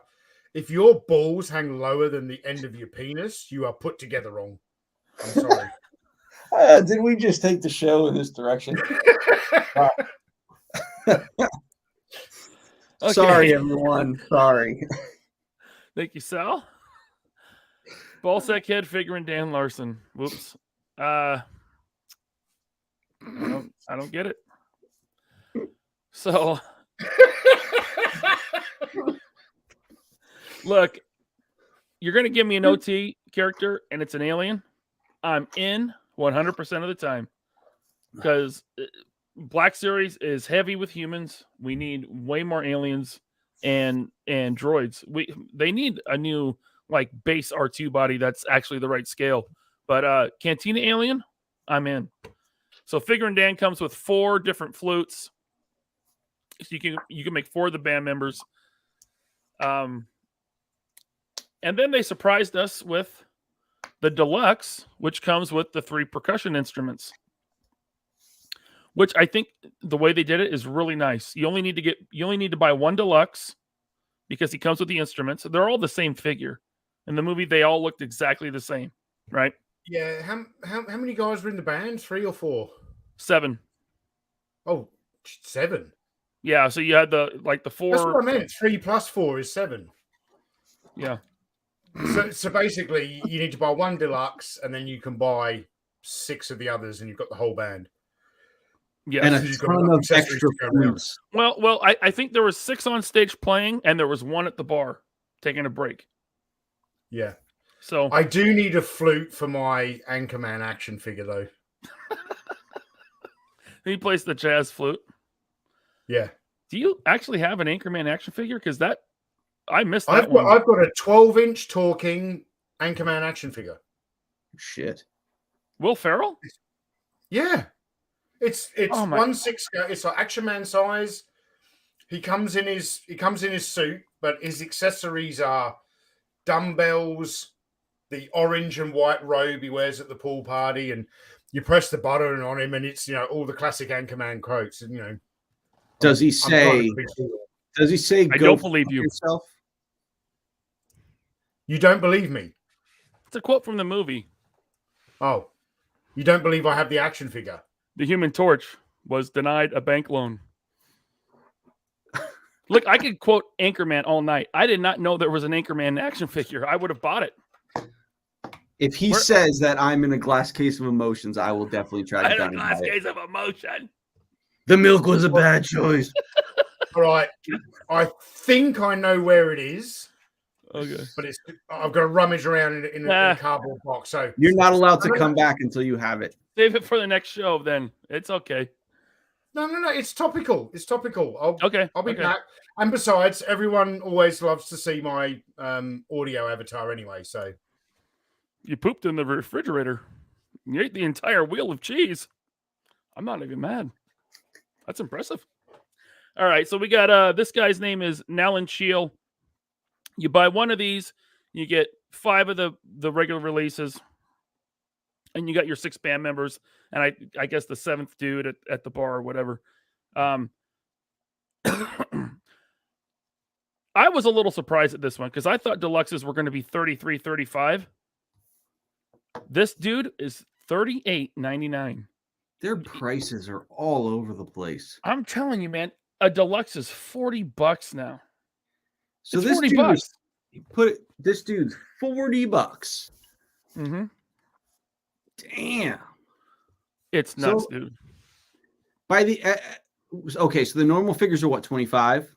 if your balls hang lower than the end of your penis, you are put together wrong. I'm sorry. Did we just take the show in this direction? Okay. Sorry, everyone. Sorry. Thank you, Sal. Ballsack head figuring Dan Larson. Whoops. I don't get it. So look, you're gonna give me an OT character and it's an alien. I'm in 100% of the time because Black Series is heavy with humans. We need way more aliens and droids. They need a new like base R2 body that's actually the right scale. But Cantina alien, I'm in. So Figuring Dan comes with 4 different flutes. So you can make 4 of the band members. And then they surprised us with the deluxe, which comes with the 3 percussion instruments. Which I think the way they did it is really nice. You only need to buy 1 deluxe because he comes with the instruments. They're all the same figure. In the movie, they all looked exactly the same, right? Yeah. How many guys were in the band? 3 or 4? 7. Oh, 7. Yeah, so you had the 4. That's what I meant. 3 plus 4 is 7. Yeah. So basically, you need to buy 1 deluxe, and then you can buy 6 of the others, and you've got the whole band. Yeah, And a ton of extra flutes. Well, I think there was 6 on stage playing, and there was 1 at the bar taking a break. Yeah. So I do need a flute for my Anchorman action figure, though. he plays the jazz flute. Yeah. Do you actually have an Anchorman action figure? Because I missed that one. I've got a 12-inch talking Anchorman action figure. Will Shit. Ferrell? Yeah. It's Oh my- 1/6. It's like Action Man size. He comes in his suit, but his accessories are dumbbells, the orange and white robe he wears at the pool party, and you press the button on him, and it's all the classic Anchorman quotes. And Does he say? Does he say? I Go don't believe you. Yourself? You don't believe me? It's a quote from the movie. Oh, you don't believe I have the action figure? The Human Torch was denied a bank loan. Look, I could quote Anchorman all night. I did not know there was an Anchorman action figure. I would have bought it. If he says that I'm in a glass case of emotions, I will definitely try to. In a glass case of emotion. The milk was a bad choice. All right, I think I know where it is. Okay, but I've got to rummage around in a cardboard box. So you're not allowed to come back until you have it. Save it for the next show. Then it's okay. No. It's topical. I'll be Okay. back. And besides, everyone always loves to see my audio avatar anyway. So You pooped in the refrigerator. You ate the entire wheel of cheese. I'm not even mad. That's impressive. All right, so we got this guy's name is Nalan Shiel. You buy 1 of these, you get 5 of the regular releases, and you got your 6 band members, and I guess the 7th dude at the bar or whatever. I was a little surprised at this one because I thought deluxes were going to be $33, $35. This dude is $38.99. Their prices are all over the place. I'm telling you, man, a deluxe is $40 now. So it's this $40. This dude's $40. Mm-hmm. Damn. It's nuts, dude. By the okay, so the normal figures are what, 25?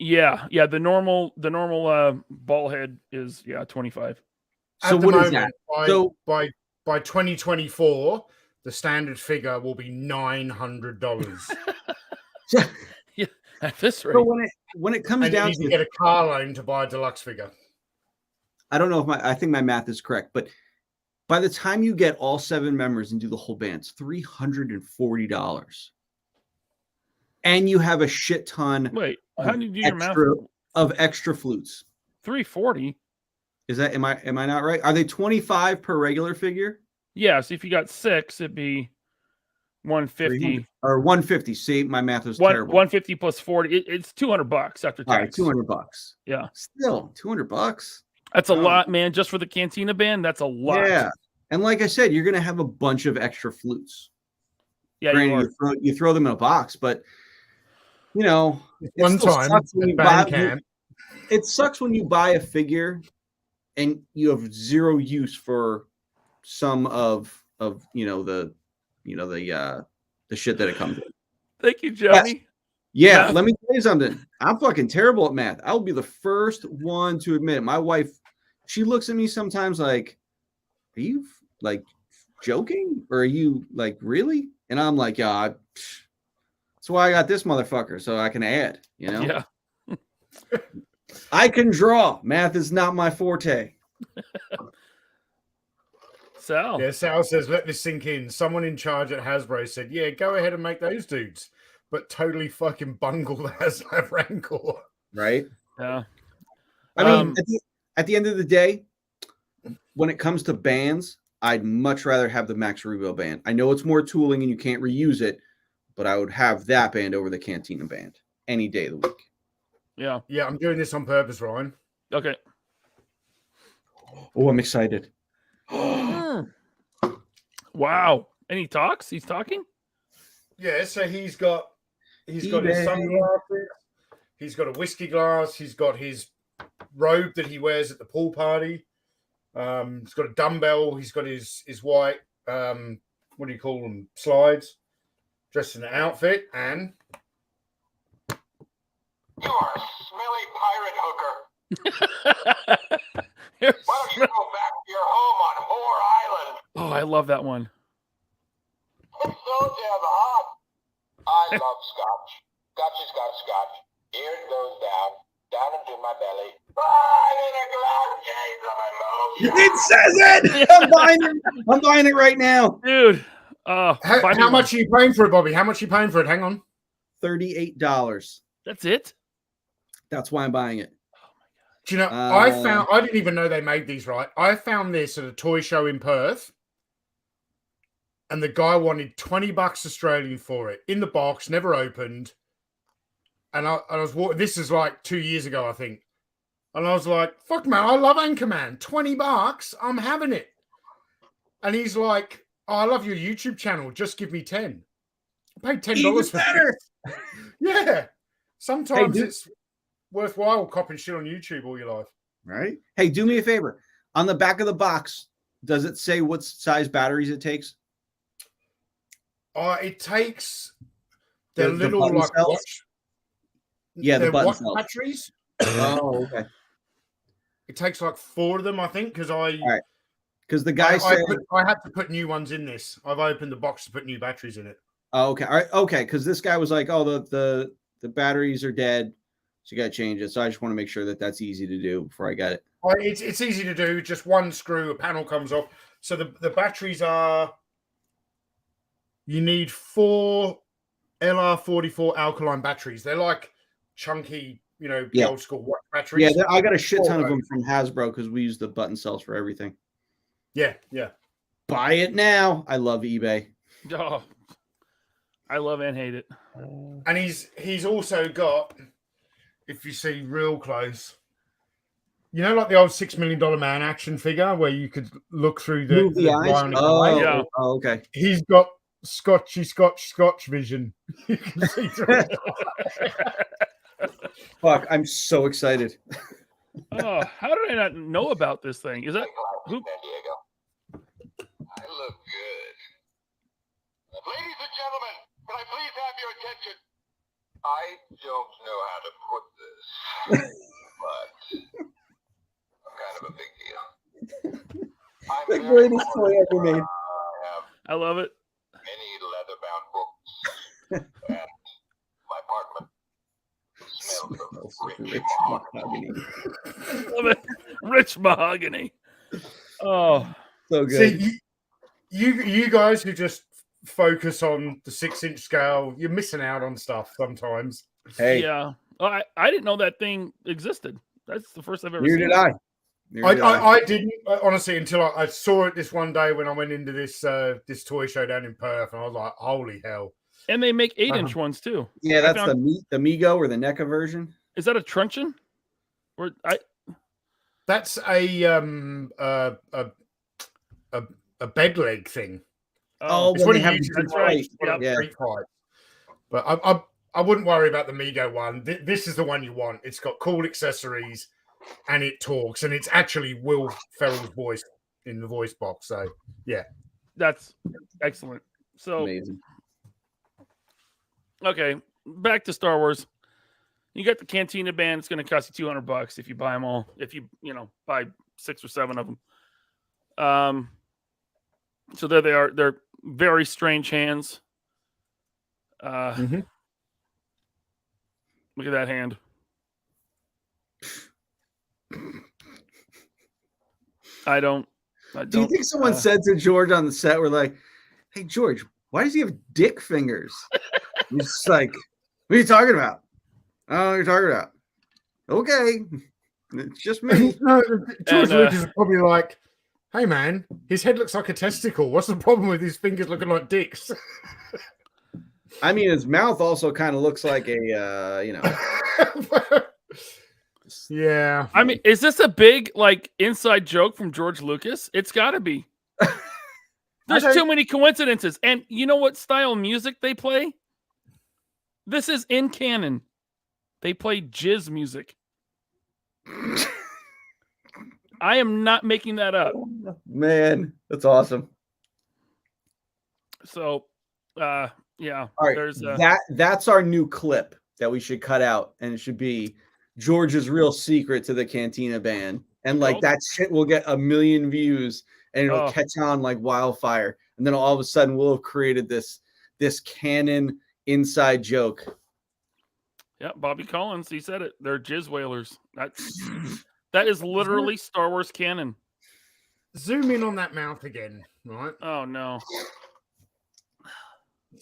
Yeah. The normal ball head is 25. So what is that? By 2024, the standard figure will be $900. Yeah, at this rate. So when it comes down to get a car loan to buy a deluxe figure. I don't know if I think my math is correct, but by the time you get all 7 members and do the whole band, it's $340. And you have a shit ton. Wait, how do you do your math? Of extra flutes. $340. Is that am I not right? Are they 25 per regular figure? Yeah, so if you got 6, it'd be 150 or 150. See, my math was terrible. 150 plus 40. It's $200 after tax. All right, $200. Yeah, still $200. That's a lot, man. Just for the Cantina band, that's a lot. Yeah, And like I said, you're going to have a bunch of extra flutes. Yeah, Granted, you throw them in a box, but you know, One time at Bandcamp, it sucks when you buy a figure and you have zero use for some of the shit that it comes with. Thank you, Johnny. Yeah, let me tell you something. I'm fucking terrible at math. I'll be the first one to admit it. My wife, she looks at me sometimes like, are you like joking? Or are you like really? And I'm like, yeah, that's why I got this motherfucker, so I can add, you know? Yeah. I can draw. Math is not my forte. Sal. Yeah, Sal says, let this sink in. Someone in charge at Hasbro said, yeah, go ahead and make those dudes. But totally fucking bungle the Hasbro Rancor. Right? Yeah. I mean, at the end of the day, when it comes to bands, I'd much rather have the Max Rebo band. I know it's more tooling and you can't reuse it, but I would have that band over the Cantina band any day of the week. Yeah. Yeah, I'm doing this on purpose, Ryan. Okay. Oh, I'm excited. Wow. And he talks? He's talking? Yeah, so he's got his sunglasses, he's got a whiskey glass, he's got his robe that he wears at the pool party. He's got a dumbbell, he's got his white what do you call them? Slides, dressed in an outfit, and you are a smelly pirate hooker. Why don't you go back to your home on Whore Island? Oh, I love that one. It's so damn hot. I love scotch. Scotchy, scotch, scotch. Here it goes down into my belly. It says it. I'm buying it right now, dude. How much are you paying for it, Bobby? How much are you paying for it? Hang on. $38. That's it. That's why I'm buying it. Do you know? I didn't even know they made these. Right, I found this at a toy show in Perth, and the guy wanted $20 Australian for it in the box, never opened. And I was walking. This is like 2 years ago, I think. And I was like, "Fuck, man, I love Anchorman. $20, I'm having it." And he's like, "Oh, I love your YouTube channel. Just give me 10." I paid $10 for it. Yeah. Sometimes it's worthwhile copping shit on YouTube all your life. Right? Hey, do me a favor. On the back of the box, does it say what size batteries it takes? It takes the little like cells? watch. Yeah, the button watch cells. batteries. Oh, okay. It takes like 4 of them, I think, because because the guy said I had to put new ones in this. I've opened the box to put new batteries in it. Oh, okay. All right. Okay. Because this guy was like, "Oh, the batteries are dead, so you got to change it." So I just want to make sure that that's easy to do before I get it. It's easy to do. Just one screw, a panel comes off. So the batteries are. You need 4 LR44 alkaline batteries. They're like chunky, old school watch batteries. Yeah, I got a shit ton of them from Hasbro because we use the button cells for everything. Yeah. Buy it now. I love eBay. Oh, I love and hate it. And he's also got, if you see real close, like the old $6 Million Man action figure where you could look through the eyes. Yeah. Oh, okay. He's got Scotch vision. You can see through it. Fuck, I'm so excited. Oh, how did I not know about this thing? Is that who? San Diego. I look good. Ladies and gentlemen, can I please have your attention? I don't know how to put this, but I'm kind of a big deal. I'm The greatest toy ever made. I love it. Many leather-bound books, and my apartment smells of rich mahogany. Love it. Rich mahogany. Oh, So good. See, you guys who just focus on the 6-inch scale, you're missing out on stuff sometimes. Hey, yeah. Oh, I didn't know that thing existed. That's the first I've ever neither seen. did I. I didn't honestly until I saw it this one day when I went into this this toy show down in Perth, and I was like, "Holy hell!" And they make 8-inch ones too. Yeah, that's the Mego or the NECA version. Is that a truncheon? Or That's a a bed leg thing. Oh, It's when what they he have uses the in fight. Yeah. street fight. But I wouldn't worry about the Mego one. This is the one you want. It's got cool accessories, and it talks, and it's actually Will Ferrell's voice in the voice box. So yeah, That's excellent. So Amazing. okay, back to Star Wars. You got the Cantina band. It's going to cost you $200 if you buy them all. If you buy 6 or 7 of them. So there they are. They're very strange hands. Mhm. Look at that hand. I don't. Do you think someone said to George on the set, we're like, hey, George, why does he have dick fingers? He's just like, what are you talking about? Oh, you're talking about. Okay. It's just me. No, George And, Lucas is probably like, hey man, his head looks like a testicle. What's the problem with his fingers looking like dicks? I mean, his mouth also kind of looks like a, Yeah. I mean, is this a big inside joke from George Lucas? It's got to be. There's too many coincidences. And you know what style of music they play? This is in canon. They play jizz music. I am not making that up. Man, that's awesome. So, yeah. All right, There's that's our new clip that we should cut out, and it should be George's real secret to the Cantina band, and that shit will get 1 million views, and it'll catch on like wildfire, and then all of a sudden we'll have created this canon inside joke. Yeah, Bobby Collins, he said it. They're jizz whalers. That is literally Star Wars canon. Zoom in on that mouth again, right? Oh no.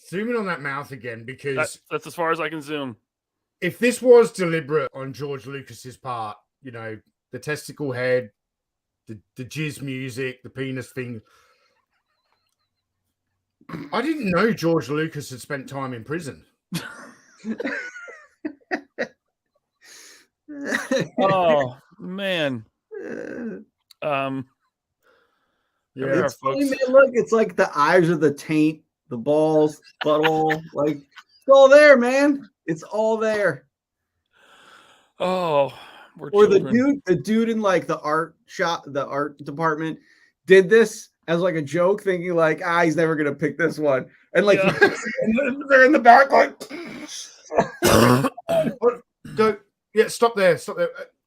Zoom in on that mouth again, because that's as far as I can zoom. If this was deliberate on George Lucas's part, the testicle head, the jizz music, the penis thing. I didn't know George Lucas had spent time in prison. Oh man. Yeah, it's funny, man. Look, it's like the eyes are the taint, the balls, butthole, like it's all there, man. It's all there. Oh, or children. the dude in the art shop, the art department, did this as a joke, thinking he's never gonna pick this one, and they're in the back stop there.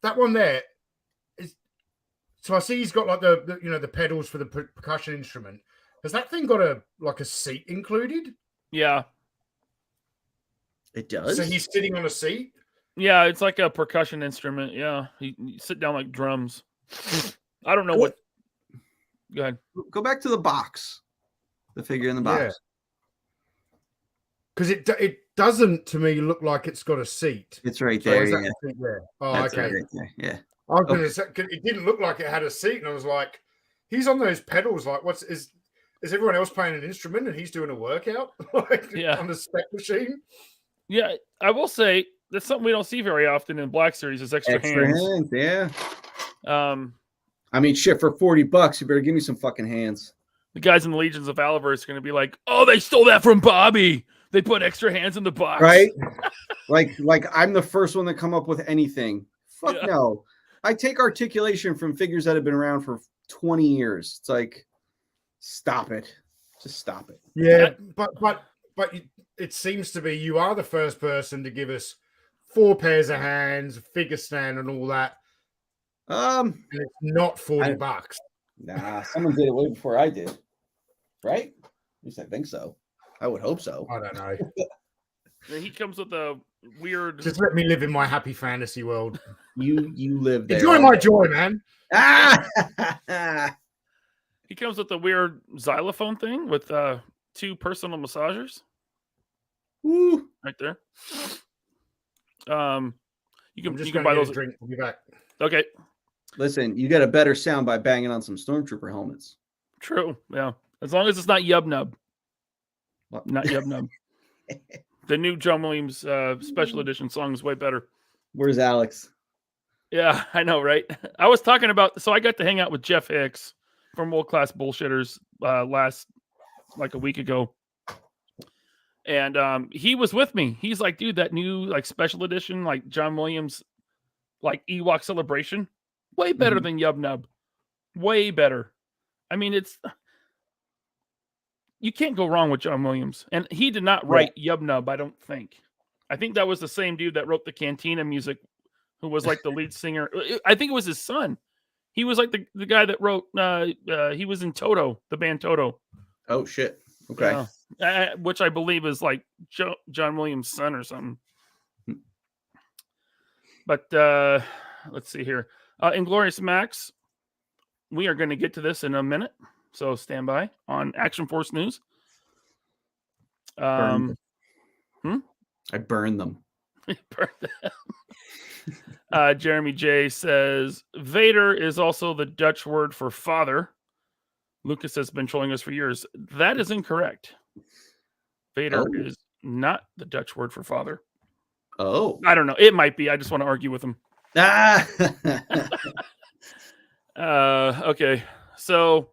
That one there is. So I see he's got the pedals for the percussion instrument. Has that thing got a seat included? Yeah, it does. So he's sitting on a seat. Yeah, it's like a percussion instrument. Yeah, you sit down like drums. I don't know what. Go ahead. Go back to the box. The figure in the box. Because it doesn't to me look like it's got a seat. It's right there. So yeah. There? Oh, that's okay. Right there. Yeah. It didn't look like it had a seat, and I was like, he's on those pedals. Like, is everyone else playing an instrument and he's doing a workout on the spec machine? Yeah, I will say that's something we don't see very often in Black Series is extra hands. Yeah. I mean, shit, for $40, you better give me some fucking hands. The guys in the Legions of Valorverse are going to be like, oh, they stole that from Bobby. They put extra hands in the box. Right? like I'm the first one to come up with anything. Fuck no. I take articulation from figures that have been around for 20 years. It's like, stop it. Just stop it. Yeah, but it seems to be you are the first person to give us 4 pairs of hands, a figure stand, and all that. And it's not $40. Nah, someone did it way before I did. Right? At least I think so. I would hope so. I don't know. And he comes with a weird. Just let me live in my happy fantasy world. You live there. Enjoy my joy, man. He comes with a weird xylophone thing with 2 personal massagers. Woo. Right there. You can buy those. Drink. We'll be back. Okay. Listen, you get a better sound by banging on some Stormtrooper helmets. True. Yeah. As long as it's not Yub Nub. Not Yub Nub. The new John Williams special edition song is way better. Where's Alex? Yeah, I know, right? I was talking about, so I got to hang out with Jeff Hicks from World Class Bullshitters last like a week ago. And he was with me. He's like, dude, that new like special edition, like John Williams, like Ewok Celebration, way better than Yub Nub. Way better. I mean, you can't go wrong with John Williams. And he did not write Yub Nub, I don't think. I think that was the same dude that wrote the Cantina music, who was like the lead singer. I think it was his son. He was like the guy that wrote, he was in Toto, the band Toto. Oh, shit. Okay. Which I believe is like John Williams' son or something. But let's see here. Inglorious Max, we are going to get to this in a minute. So stand by on Action Force News. I burned them. Jeremy J says Vader is also the Dutch word for father. Lucas has been trolling us for years. That is incorrect. Vader is not the Dutch word for father. Oh. I don't know. It might be. I just want to argue with him. Okay. So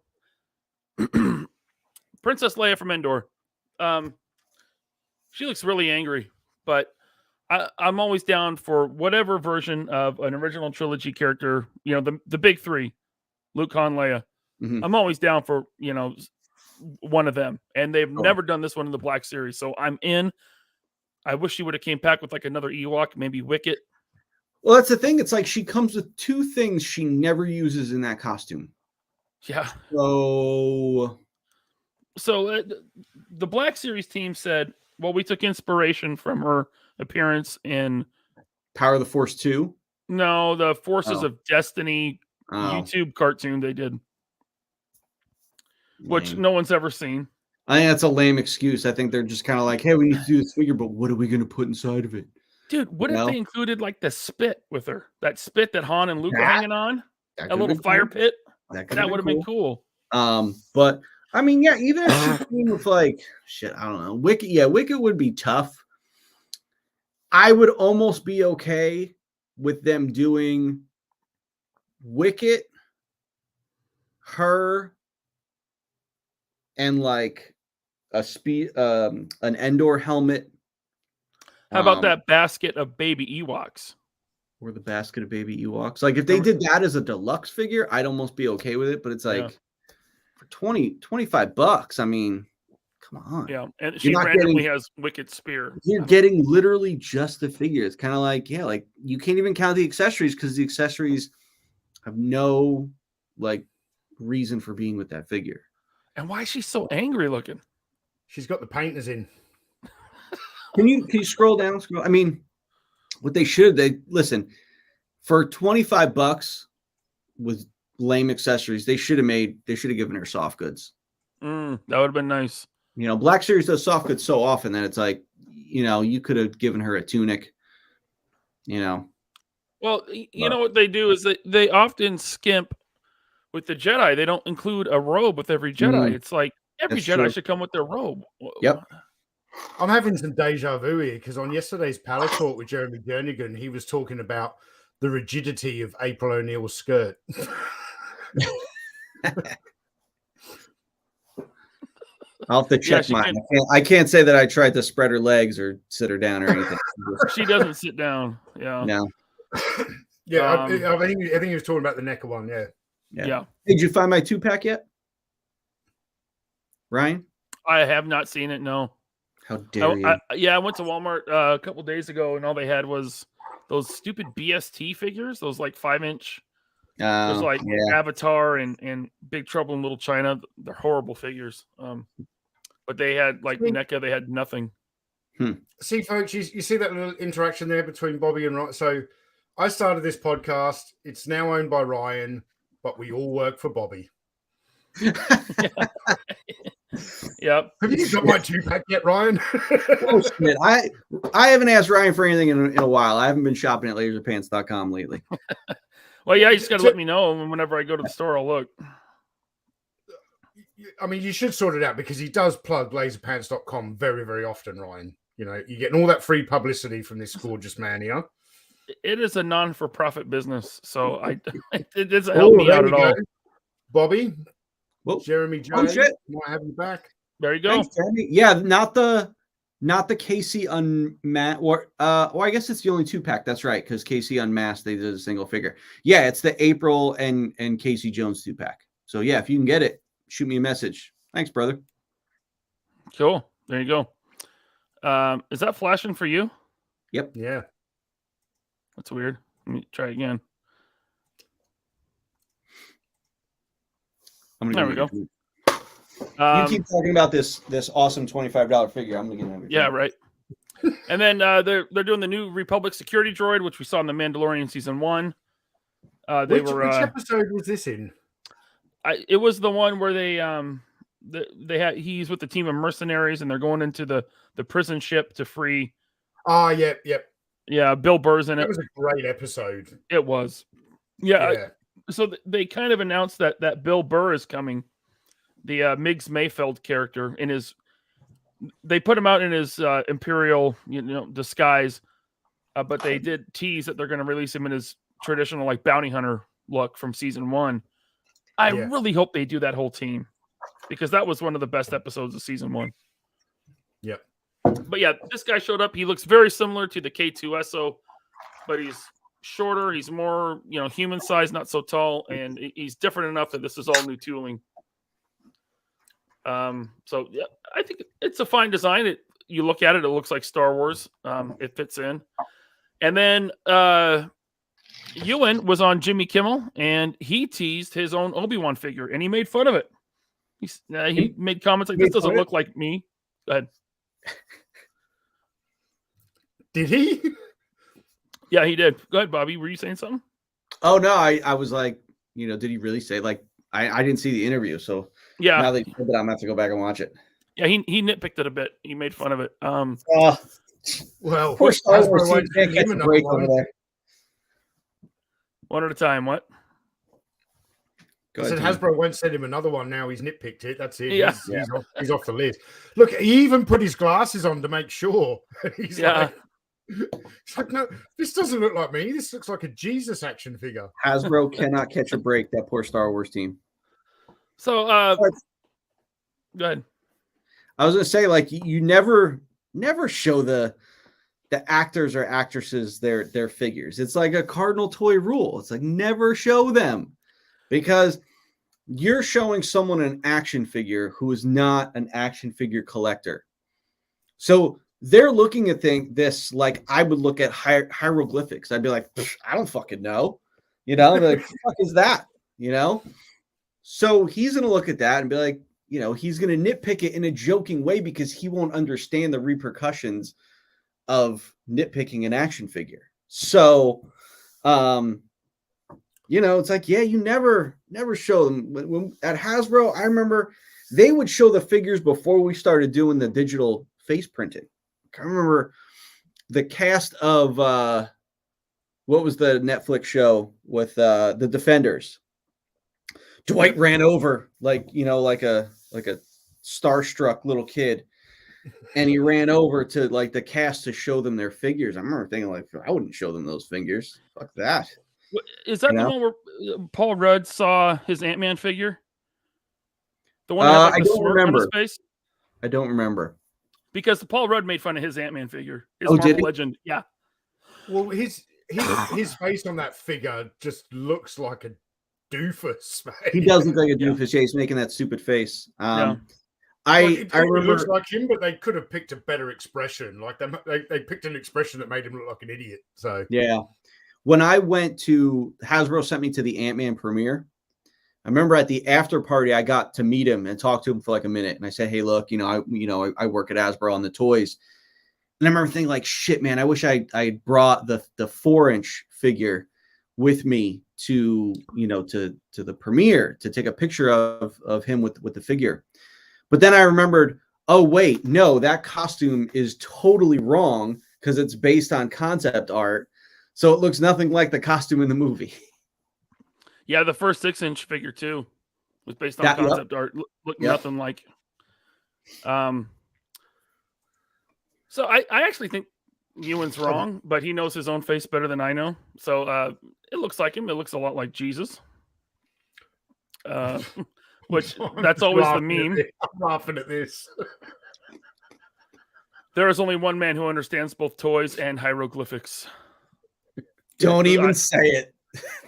Princess Leia from Endor. She looks really angry, but I'm always down for whatever version of an original trilogy character, the big three, Luke, Han, Leia. I'm always down for, one of them. And they've never done this one in the Black Series. So I'm in. I wish she would have came back with like another Ewok, maybe Wicket. Well, that's the thing. It's like she comes with two things she never uses in that costume. Yeah. So the Black Series team said, well, we took inspiration from her appearance in Power of the Force 2. No, the Forces of Destiny YouTube cartoon they did. Which no one's ever seen. I think that's a lame excuse. I think they're just kind of like, hey, we need to do this figure, but what are we going to put inside of it? Dude, what if they included like the spit with her? That spit that Han and Luke are hanging on? A little fire pit? That would have been cool. But I mean, yeah, even if she came with like, shit, I don't know. Wicket would be tough. I would almost be okay with them doing Wicket, her, and like an Endor helmet. How about that basket of baby Ewoks? Or the basket of baby Ewoks. Like if they did that as a deluxe figure, I'd almost be okay with it. But it's like for $25, I mean, come on. Yeah, and she randomly has Wicket Spear. You're getting literally just the figure. It's kind of like, like you can't even count the accessories because the accessories have no like reason for being with that figure. And why is she so angry looking? She's got the painters in. Can you scroll down? I mean, what they listen for $25 with lame accessories. They should have given her soft goods. That would have been nice. Black Series does soft goods so often that it's like, you could have given her a tunic. Well, you know what they do is they often skimp with the Jedi. They don't include a robe with every Jedi. It's like every Jedi should come with their robe. Yep. I'm having some deja vu here because on yesterday's Palace Talk with Jeremy Jernigan, he was talking about the rigidity of April O'Neil's skirt. I'll have to check mine. I can't say that I tried to spread her legs or sit her down or anything. She doesn't sit down. Yeah. No. Yeah, I think he was talking about the NECA one. Yeah. Yeah. Hey, did you find my 2-pack yet, Ryan? I have not seen it. No. How dare you? I went to Walmart a couple days ago, and all they had was those stupid BST figures. Those like 5-inch. There's like Avatar and Big Trouble in Little China. They're horrible figures. But they had like NECA. They had nothing. See, folks, you see that little interaction there between Bobby and Ryan. So I started this podcast. It's now owned by Ryan, but we all work for Bobby. Yep. Have you got my 2-pack yet, Ryan? Oh, shit. I haven't asked Ryan for anything in a while. I haven't been shopping at laserpants.com lately. Well, yeah, you just got to let me know. And whenever I go to the store, I'll look. I mean, you should sort it out because he does plug laserpants.com very, very often, Ryan. You're getting all that free publicity from this gorgeous man here. It is a non-for-profit business, so it doesn't help me out at all. Bobby, Whoa. Jeremy J. Oh, shit. Might have you back. There you go. Thanks, Jeremy. Yeah, not the Casey Unmasked. Or I guess it's the only 2-pack. That's right, because Casey Unmasked, they did a single figure. Yeah, it's the April and Casey Jones 2-pack. So yeah, if you can get it, shoot me a message. Thanks, brother. Cool. There you go. Is that flashing for you? Yep. Yeah. That's weird. Let me try again. There we go. You keep talking about this awesome $25 figure. I'm gonna get it. Yeah, right. And then they're doing the new Republic security droid, which we saw in the Mandalorian season 1. Which episode was this in? It was the one where he's with the team of mercenaries and they're going into the prison ship to free. Oh, yep. Yeah, Bill Burr's in it. It was a great episode. It was. Yeah. So they kind of announced that Bill Burr is coming. The Miggs Mayfeld character they put him out in his Imperial, disguise, but they did tease that they're going to release him in his traditional like bounty hunter look from season 1. I really hope they do that whole team because that was one of the best episodes of season 1. Yep. But yeah, this guy showed up. He looks very similar to the K2SO, but he's shorter. He's more, human size, not so tall, and he's different enough that this is all new tooling. So yeah, I think it's a fine design. You look at it, it looks like Star Wars. It fits in. And then Ewan was on Jimmy Kimmel, and he teased his own Obi-Wan figure, and he made fun of it. He made comments like, "This doesn't look like me." Go ahead. Did he? Yeah, he did. Go ahead, Bobby. Were you saying something? Oh no, I was like, did he really say like I didn't see the interview, so yeah. Now that I'm gonna have to go back and watch it. Yeah, he nitpicked it a bit. He made fun of it. Well, poor Star Wars team can't catch a break over there. One at a time. What? I said Hasbro won't send him another one now. He's nitpicked it. That's it. Yeah. He's off the list. Look, he even put his glasses on to make sure. He's like, no, this doesn't look like me. This looks like a Jesus action figure. Hasbro cannot catch a break. That poor Star Wars team. So, go ahead. I was gonna say, like, you never show the actors or actresses their figures. It's like a cardinal toy rule. It's like never show them because you're showing someone an action figure who is not an action figure collector. So they're looking at this like I would look at hieroglyphics. I'd be like, I don't fucking know. Like, what the fuck is that? So he's going to look at that and be like, he's going to nitpick it in a joking way because he won't understand the repercussions of nitpicking an action figure. So, it's like, yeah, you never show them. When at Hasbro, I remember they would show the figures before we started doing the digital face printing. I remember the cast of what was the Netflix show with the Defenders. Dwight ran over like a starstruck little kid, and he ran over to like the cast to show them their figures. I remember thinking like, I wouldn't show them those figures. Fuck that. Is that the one where Paul Rudd saw his Ant-Man figure? The one that had, like, the smirk on his face? I don't remember. Because Paul Rudd made fun of his Ant-Man figure. His Marvel Legend. Yeah. Well, his face on that figure just looks like a doofus, man. He does look like a doofus. Yeah, he's making that stupid face. I remember it looks like him, but they could have picked a better expression. Like they picked an expression that made him look like an idiot. So yeah. When I went to Hasbro sent me to the Ant-Man premiere. I remember at the after party, I got to meet him and talk to him for like a minute. And I said, "Hey, look, I work at Hasbro on the toys." And I remember thinking, like, shit, man, I wish I brought the 4-inch figure with me to the premiere to take a picture of him with the figure. But then I remembered, oh wait, no, that costume is totally wrong because it's based on concept art, so it looks nothing like the costume in the movie. Yeah, the first 6-inch figure too was based on concept art. Looked nothing like. So I actually think Ewan's wrong, but he knows his own face better than I know. So it looks like him. It looks a lot like Jesus. which that's always the laughing at meme. this. I'm laughing at this. There is only one man who understands both toys and hieroglyphics. Don't even say it.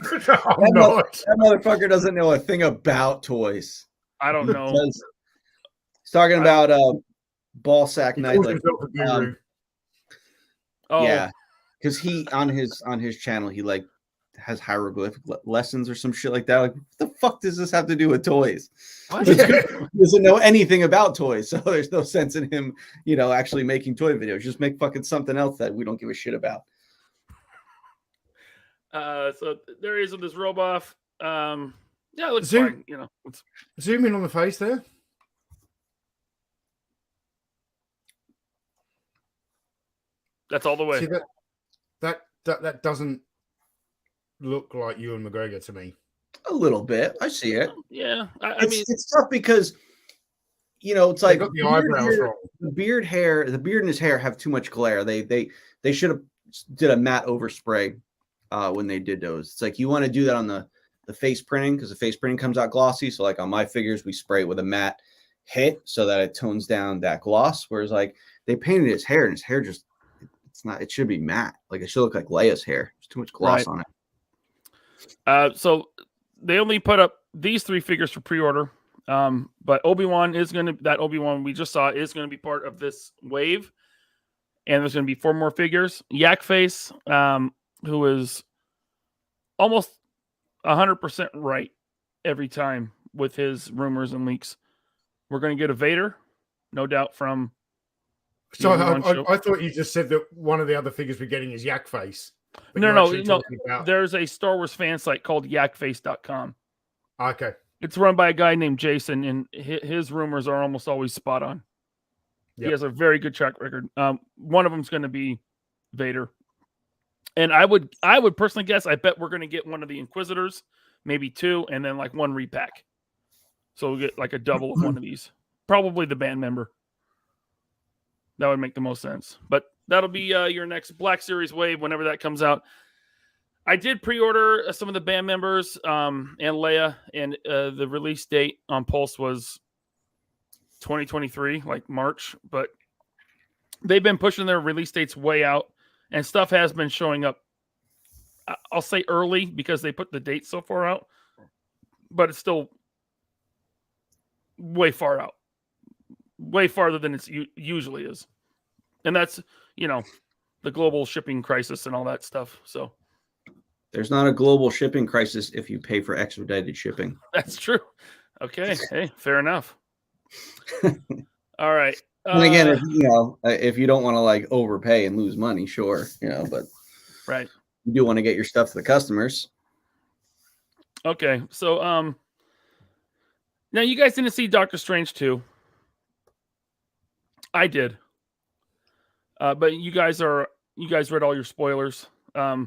I'm not. That motherfucker doesn't know a thing about toys. I don't know. He's talking about ball sack night. Like, yeah, because he on his channel he like has hieroglyphic lessons or some shit like that. Like, what the fuck does this have to do with toys? He doesn't know anything about toys, so there's no sense in him, actually making toy videos. Just make fucking something else that we don't give a shit about. So there he is with this robe off. Yeah, it looks fine. Zoom in on the face there. That's all the way. See, that doesn't look like Ewan McGregor to me. A little bit. I see it. Yeah. I mean, it's tough because, it's like got the eyebrows wrong. The beard and his hair have too much glare. They should have did a matte overspray when they did those. It's like you want to do that on the face printing because the face printing comes out glossy. So like on my figures, we spray it with a matte hit so that it tones down that gloss. Whereas like they painted his hair and his hair just, it should be matte. Like it should look like Leia's hair. There's too much gloss on it. So they only put up these 3 figures for pre-order. But Obi-Wan Obi-Wan we just saw is going to be part of this wave. And there's going to be 4 more figures. Yak Face, who is almost 100% right every time with his rumors and leaks. We're going to get a Vader, no doubt from... So I thought you just said that one of the other figures we're getting is Yak Face. No. There's a Star Wars fan site called yakface.com. Okay. It's run by a guy named Jason, and his rumors are almost always spot on. Yep. He has a very good track record. One of them's going to be Vader. And I would personally guess, I bet we're going to get one of the Inquisitors, maybe 2, and then like 1 repack. So we'll get like a double of one of these. Probably the band member. That would make the most sense. But that'll be your next Black Series wave whenever that comes out. I did pre-order some of the band members and Leia, and the release date on Pulse was 2023, like March. But they've been pushing their release dates way out, and stuff has been showing up, I'll say early because they put the date so far out, but it's still way far out. Way farther than it usually is. And that's, the global shipping crisis and all that stuff. So there's not a global shipping crisis if you pay for expedited shipping. That's true. Okay. Hey, fair enough. All right. And again, if you don't want to like overpay and lose money, sure, but right. You do want to get your stuff to the customers. Okay. So now you guys didn't see Doctor Strange 2. I did. But you guys read all your spoilers. Yeah.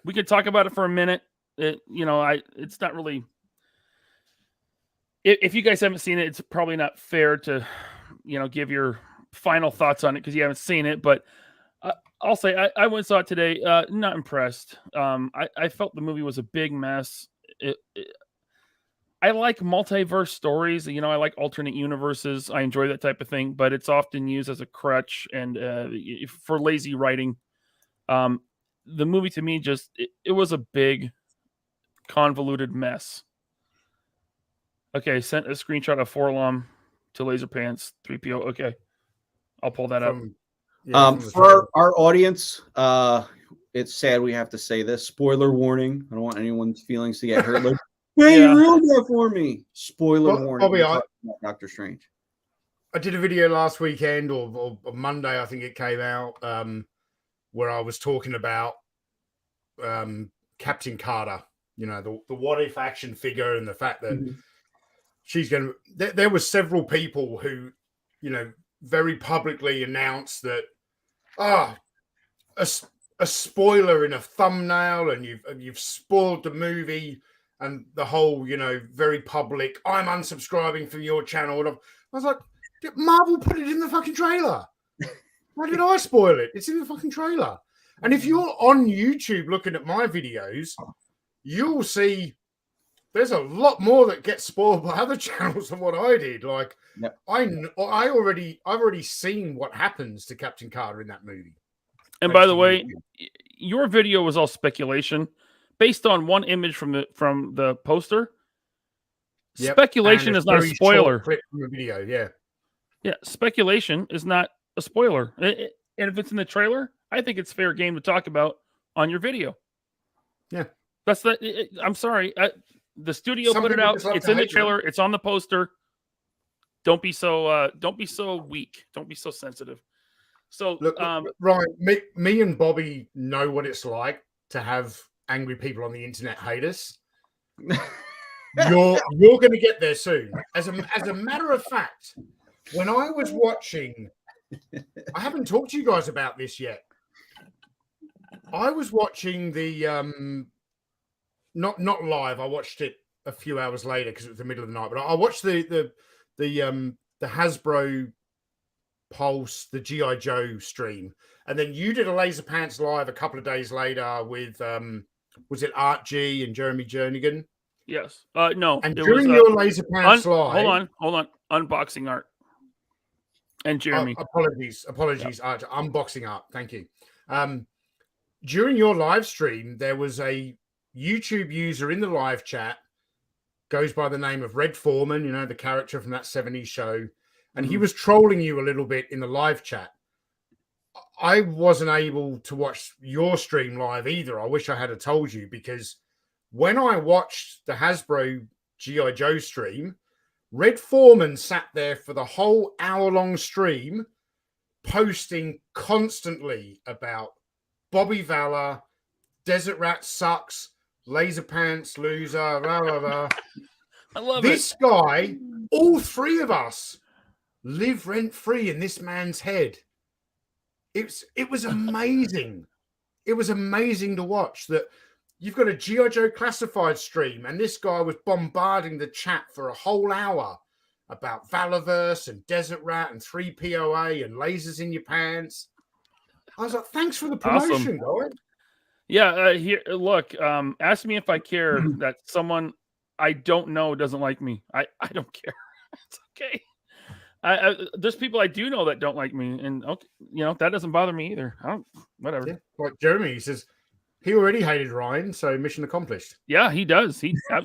We could talk about it for a minute. It's not really, if you guys haven't seen it, it's probably not fair to, give your final thoughts on it because you haven't seen it, but I'll say I went and saw it today. Not impressed. I felt the movie was a big mess. I like multiverse stories. I like alternate universes. I enjoy that type of thing, but it's often used as a crutch and for lazy writing. The movie to me it was a big, convoluted mess. Okay, sent a screenshot of Forlom to Laserpants 3PO. Okay, I'll pull that up. For our audience, it's sad we have to say this. Spoiler warning. I don't want anyone's feelings to get hurt. Like, hey, you ruined that for me. Spoiler warning. Bobby, Doctor Strange. I did a video last weekend or Monday, I think it came out, where I was talking about Captain Carter, the what if action figure and the fact that she's going to. There were several people who, very publicly announced that, a spoiler in a thumbnail and you've spoiled the movie. And the whole, very public, I'm unsubscribing from your channel. I was like, Marvel put it in the fucking trailer. Why did I spoil it? It's in the fucking trailer. And if you're on YouTube looking at my videos, you'll see there's a lot more that gets spoiled by other channels than what I did. Like, Yep. I've already seen what happens to Captain Carter in that movie. And by the way, your video was all speculation based on one image from the poster. Yep. Speculation is not a spoiler. Clip from the video, Yeah, speculation is not a spoiler. And if it's in the trailer, I think it's fair game to talk about on your video. Yeah. That's the. I'm sorry. The studio Some put it people out. just love It's to in the hate, trailer. It's on the poster. Don't be so weak. Don't be so sensitive. So Look, Ryan, me and Bobby know what it's like to have angry people on the internet hate us. You're going to get there soon. As a matter of fact, when I was watching, I haven't talked to you guys about this yet. I was watching the not live. I watched it a few hours later because it was the middle of the night. But I watched the Hasbro Pulse, the G.I. Joe stream, and then you did a Laser Pants live a couple of days later with was it Art G and Jeremy Jernigan? Yes. No. And during your Laser Pants live, hold on. Unboxing art. And Jeremy. Apologies, Yep. Art. Unboxing art. Thank you. During your live stream, there was a YouTube user in the live chat, goes by the name of Red Foreman, you know, the character from that 70s show. And he was trolling you a little bit in the live chat. I wasn't able to watch your stream live either. I wish I had told you, because when I watched the Hasbro G.I. Joe stream, Red Foreman sat there for the whole hour-long stream posting constantly about Bobby Valor, Desert Rat sucks, Laser Pants loser, blah, blah, blah. I love this guy, all three of us, live rent-free in this man's head. It was amazing. It was amazing to watch that. You've got a G.I. Joe classified stream, and this guy was bombarding the chat for a whole hour about Valorverse and Desert Rat and 3POA and lasers in your pants. I was like, thanks for the promotion, guy. Yeah, here, look, ask me if I care that someone I don't know doesn't like me. I don't care. It's okay. There's people I do know that don't like me, and okay, you know, that doesn't bother me either. Whatever. Yeah, like Jeremy, he says he already hated Ryan, so mission accomplished. Yeah, he does.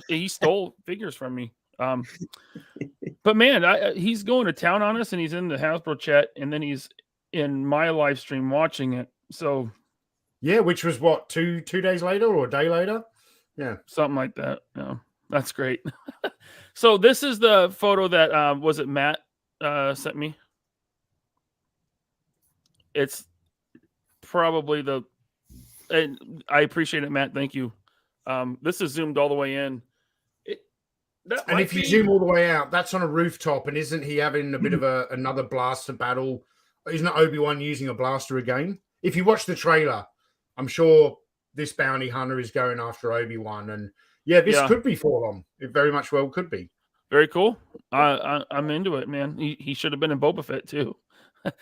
He stole figures from me. But man, he's going to town on us, and he's in the Hasbro chat, and then he's in my live stream watching it. So yeah, which was what, two days later or a day later? Yeah, something like that. Yeah, that's great. So this is the photo that was it Matt sent me. It's probably and I appreciate it, Matt. Thank you. This is zoomed all the way in. And if you zoom all the way out, that's on a rooftop. And isn't he having a bit of another blaster battle? Isn't Obi-Wan using a blaster again? If you watch the trailer, I'm sure this bounty hunter is going after Obi-Wan. And yeah, this could be Forlom. It very much well could be. Very cool. I'm into it, man. He should have been in Boba Fett too.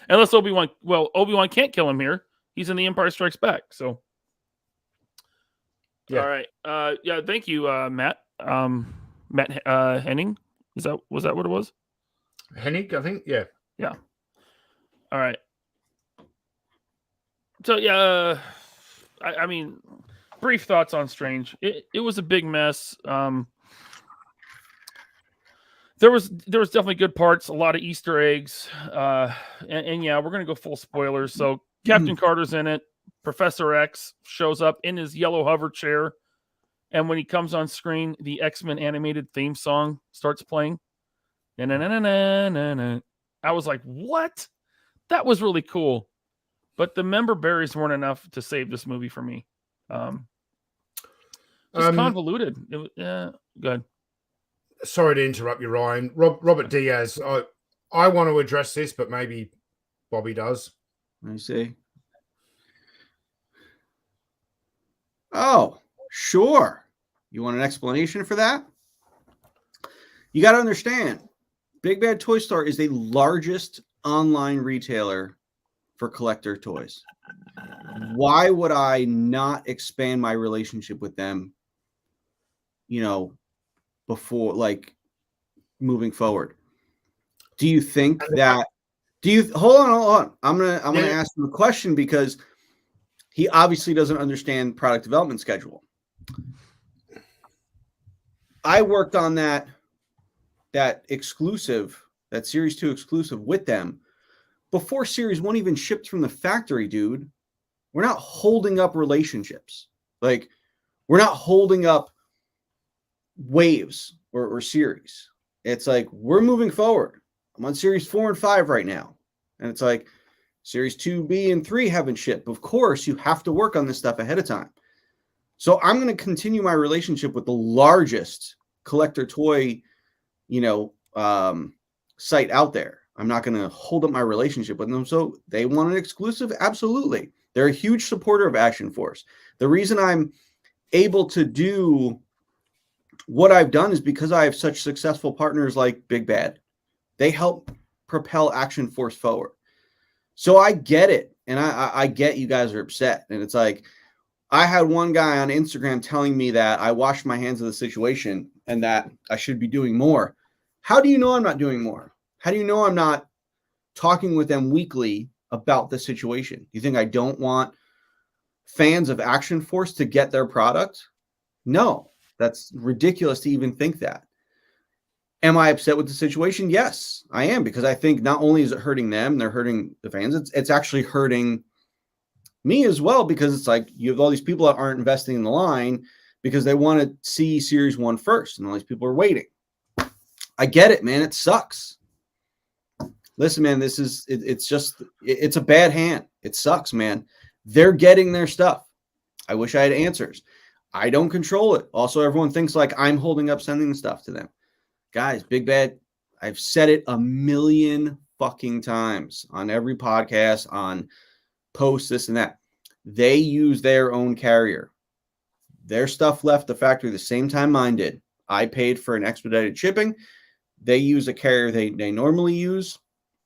Unless Obi-Wan, Obi-Wan can't kill him here. He's in The Empire Strikes Back. So yeah. All right. Yeah, thank you, Matt. Matt Henning. Was that what it was? Hennig, I think. Yeah. Yeah. All right. So yeah, I mean, brief thoughts on Strange. It was a big mess. There was definitely good parts, a lot of Easter eggs, and yeah, we're gonna go full spoilers. So Captain Carter's in it. Professor X shows up in his yellow hover chair, and when he comes on screen, the X-Men animated theme song starts playing. I was like, "What?" That was really cool, but the member berries weren't enough to save this movie for me. Just convoluted. Good. Sorry to interrupt you, Ryan. Robert Diaz. I want to address this, but maybe Bobby does. Let me see. Oh, sure. You want an explanation for that? You got to understand, Big Bad Toy Store is the largest online retailer for collector toys. Why would I not expand my relationship with them, before, like, moving forward? Do you think that? Do you hold on? I'm gonna ask him a question because he obviously doesn't understand product development schedule. I worked on that exclusive, that Series 2 exclusive with them before Series 1 even shipped from the factory, dude. We're not holding up relationships. Like, we're not holding up waves or series. It's like, we're moving forward. I'm on Series 4 and 5 right now. And it's like, Series 2B and 3 haven't shipped. Of course, you have to work on this stuff ahead of time. So I'm going to continue my relationship with the largest collector toy, site out there. I'm not going to hold up my relationship with them. So they want an exclusive? Absolutely. They're a huge supporter of Action Force. The reason I'm able to do what I've done is because I have such successful partners like Big Bad. They help propel Action Force forward. So I get it. And I get you guys are upset. And it's like, I had one guy on Instagram telling me that I washed my hands of the situation and that I should be doing more. How do you know I'm not doing more? How do you know I'm not talking with them weekly about the situation? You think I don't want fans of Action Force to get their product? No, that's ridiculous to even think that. Am I upset with the situation? Yes, I am, because I think not only is it hurting them, they're hurting the fans, it's actually hurting me as well, because it's like you have all these people that aren't investing in the line because they want to see Series 1 first, and all these people are waiting. I get it, man. It sucks. Listen, man, it's a bad hand. It sucks, man. They're getting their stuff. I wish I had answers. I don't control it. Also, everyone thinks like I'm holding up sending the stuff to them. Guys, Big Bad, I've said it a million fucking times on every podcast, on posts, this and that. They use their own carrier. Their stuff left the factory the same time mine did. I paid for an expedited shipping. They use a carrier they normally use.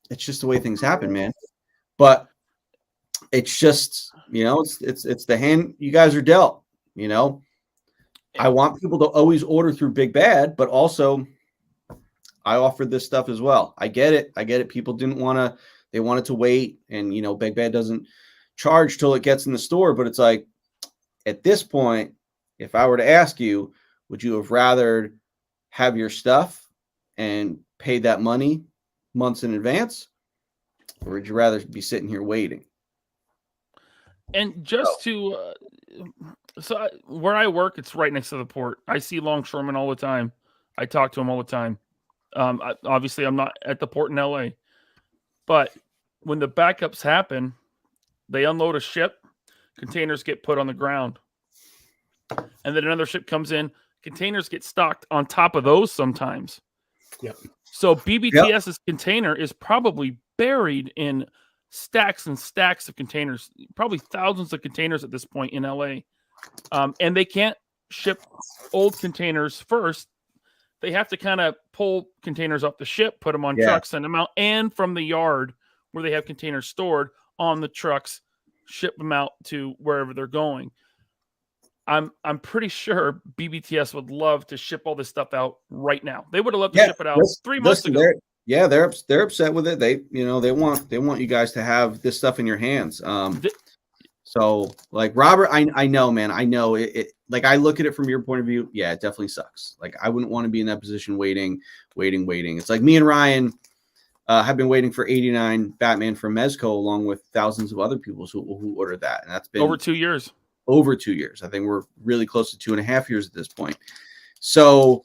It's just the way things happen, man. But it's just, it's the hand you guys are dealt, I want people to always order through Big Bad, but also I offered this stuff as well. I get it. People they wanted to wait, and, Big Bad doesn't charge till it gets in the store. But it's like, at this point, if I were to ask you, would you have rather have your stuff and pay that money months in advance, or would you rather be sitting here waiting? And just where I work, it's right next to the port. I see longshoremen all the time. I talk to them all the time. Obviously, I'm not at the port in LA, but when the backups happen, they unload a ship, containers get put on the ground, and then another ship comes in. Containers get stocked on top of those sometimes. Yep. So BBTS's container is probably buried in stacks and stacks of containers, probably thousands of containers at this point in LA. And they can't ship old containers first. They have to kind of pull containers off the ship, put them on trucks, send them out, and from the yard where they have containers stored on the trucks, ship them out to wherever they're going. I'm pretty sure BBTS would love to ship all this stuff out right now. They would have loved to ship it out 3 months ago. They're upset with it. They want you guys to have this stuff in your hands. So like Robert, I know, man. I know it. Like, I look at it from your point of view. Yeah, it definitely sucks. Like, I wouldn't want to be in that position, waiting. It's like me and Ryan have been waiting for 89 Batman from Mezco, along with thousands of other people who ordered that, and that's been over 2 years. Over 2 years. I think we're really close to 2.5 years at this point. So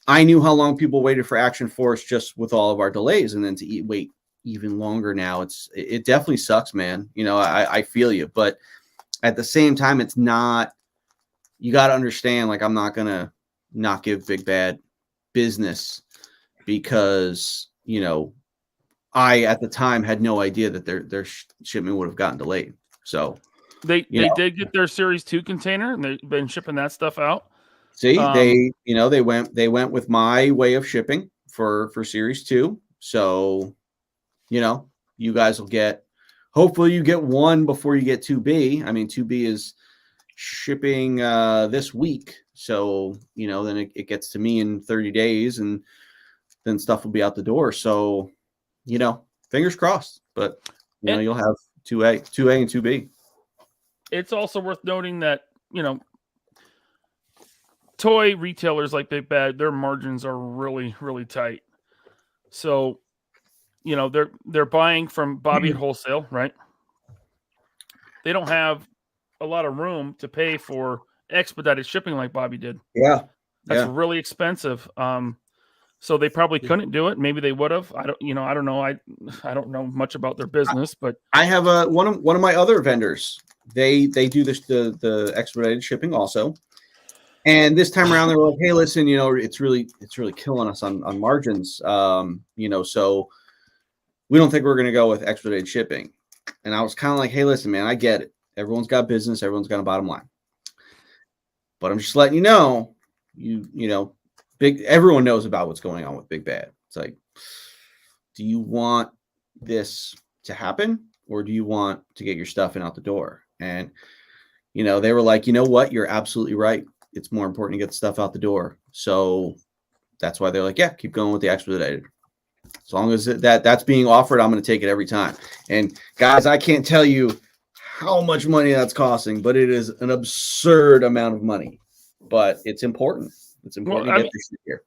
I knew how long people waited for Action Force just with all of our delays, and then to wait even longer now. It definitely sucks, man. I feel you, but at the same time, it's not. You got to understand. Like, I'm not gonna not give Big Bad business because I at the time had no idea that their shipment would have gotten delayed. So. They did get their Series 2 container, and they've been shipping that stuff out. See, they went with my way of shipping for Series 2. So, you guys will hopefully you get one before you get 2B. I mean, 2B is shipping this week. So, then it gets to me in 30 days and then stuff will be out the door. So, fingers crossed. But, you'll have 2A and 2B. It's also worth noting that, toy retailers like Big Bad, their margins are really, really tight. So, they're buying from Bobby at wholesale, right? They don't have a lot of room to pay for expedited shipping like Bobby did. Yeah. That's really expensive. So they probably couldn't do it. Maybe they would have. I don't know. I don't know much about their business, but I have one of my other vendors. They do this the expedited shipping also. And this time around, they were like, "Hey, listen, it's really killing us on margins. So we don't think we're going to go with expedited shipping." And I was kind of like, "Hey, listen, man, I get it. Everyone's got business. Everyone's got a bottom line. But I'm just letting you know, everyone knows about what's going on with Big Bad. It's like, do you want this to happen, or do you want to get your stuff in out the door?" And they were like, "You know what? You're absolutely right. It's more important to get stuff out the door." So that's why they're like, "Yeah, keep going with the expedited. As long as that's being offered, I'm going to take it every time." And guys, I can't tell you how much money that's costing, but it is an absurd amount of money. But it's important. It's important to get this shit here.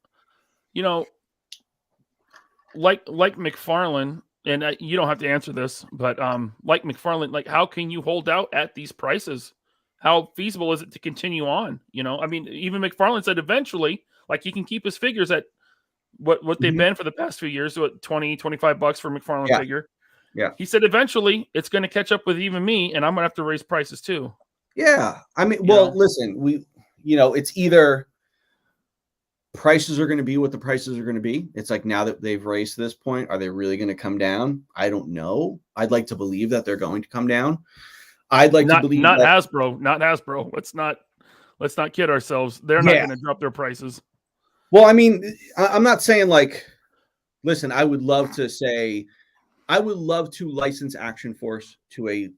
Like McFarlane, and you don't have to answer this, but like McFarlane, like how can you hold out at these prices? How feasible is it to continue on? Even McFarlane said eventually, like he can keep his figures at what they've been for the past few years, what $20-$25 for McFarlane figure. Yeah. He said eventually it's going to catch up with even me, and I'm going to have to raise prices too. Yeah. Listen, it's either prices are going to be what the prices are going to be. It's like, now that they've raised to this point, are they really going to come down? I don't know. I'd like to believe that they're going to come down. I'd like to believe not Hasbro. Let's not kid ourselves. They're not going to drop their prices. Well, I'm not saying like, listen, I would love to license Action Force to a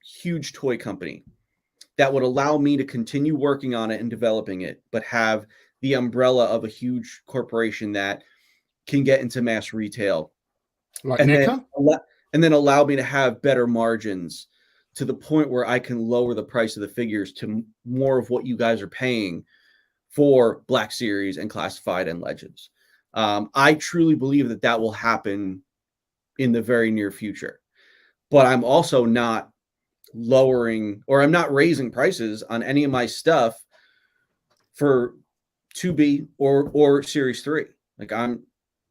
huge toy company that would allow me to continue working on it and developing it, but have the umbrella of a huge corporation that can get into mass retail, and then allow me to have better margins to the point where I can lower the price of the figures to more of what you guys are paying for Black Series and Classified and Legends. I truly believe that will happen in the very near future. But I'm also not lowering, or I'm not raising prices on any of my stuff for 2B or Series 3. Like, I'm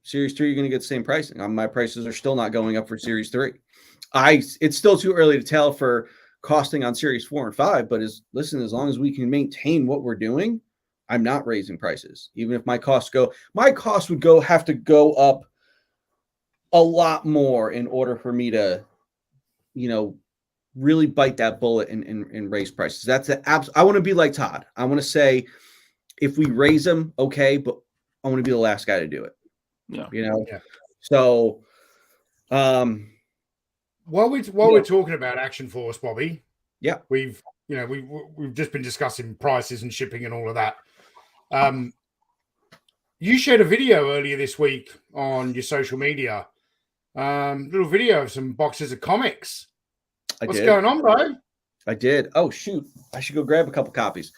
Series 3, you're going to get the same pricing. My prices are still not going up for Series 3. It's still too early to tell for costing on Series 4 and 5, but as long as we can maintain what we're doing, I'm not raising prices. Even if my costs would have to go up a lot more in order for me to, really bite that bullet and raise prices. That's I want to be like Todd. I want to say, if we raise them, okay, but I want to be the last guy to do it. Yeah. Yeah. So, while we're talking about Action Force, Bobby, yeah, we've just been discussing prices and shipping and all of that. You shared a video earlier this week on your social media, little video of some boxes of comics. What's going on, bro? I did. Oh, shoot. I should go grab a couple copies.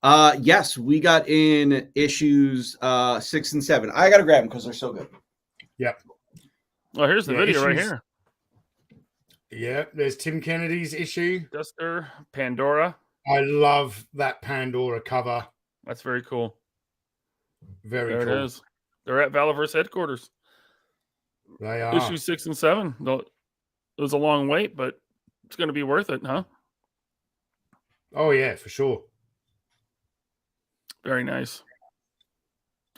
Yes, we got in issues 6 and 7. I got to grab them because they're so good. Yep. Well, here's the video right here. Yeah, there's Tim Kennedy's issue. Duster, Pandora. I love that Pandora cover. That's very cool. Very cool. There it is. They're at Valiverse headquarters. They are. Issue 6 and 7. It was a long wait, but it's going to be worth it, huh? Oh, yeah, for sure. Very nice.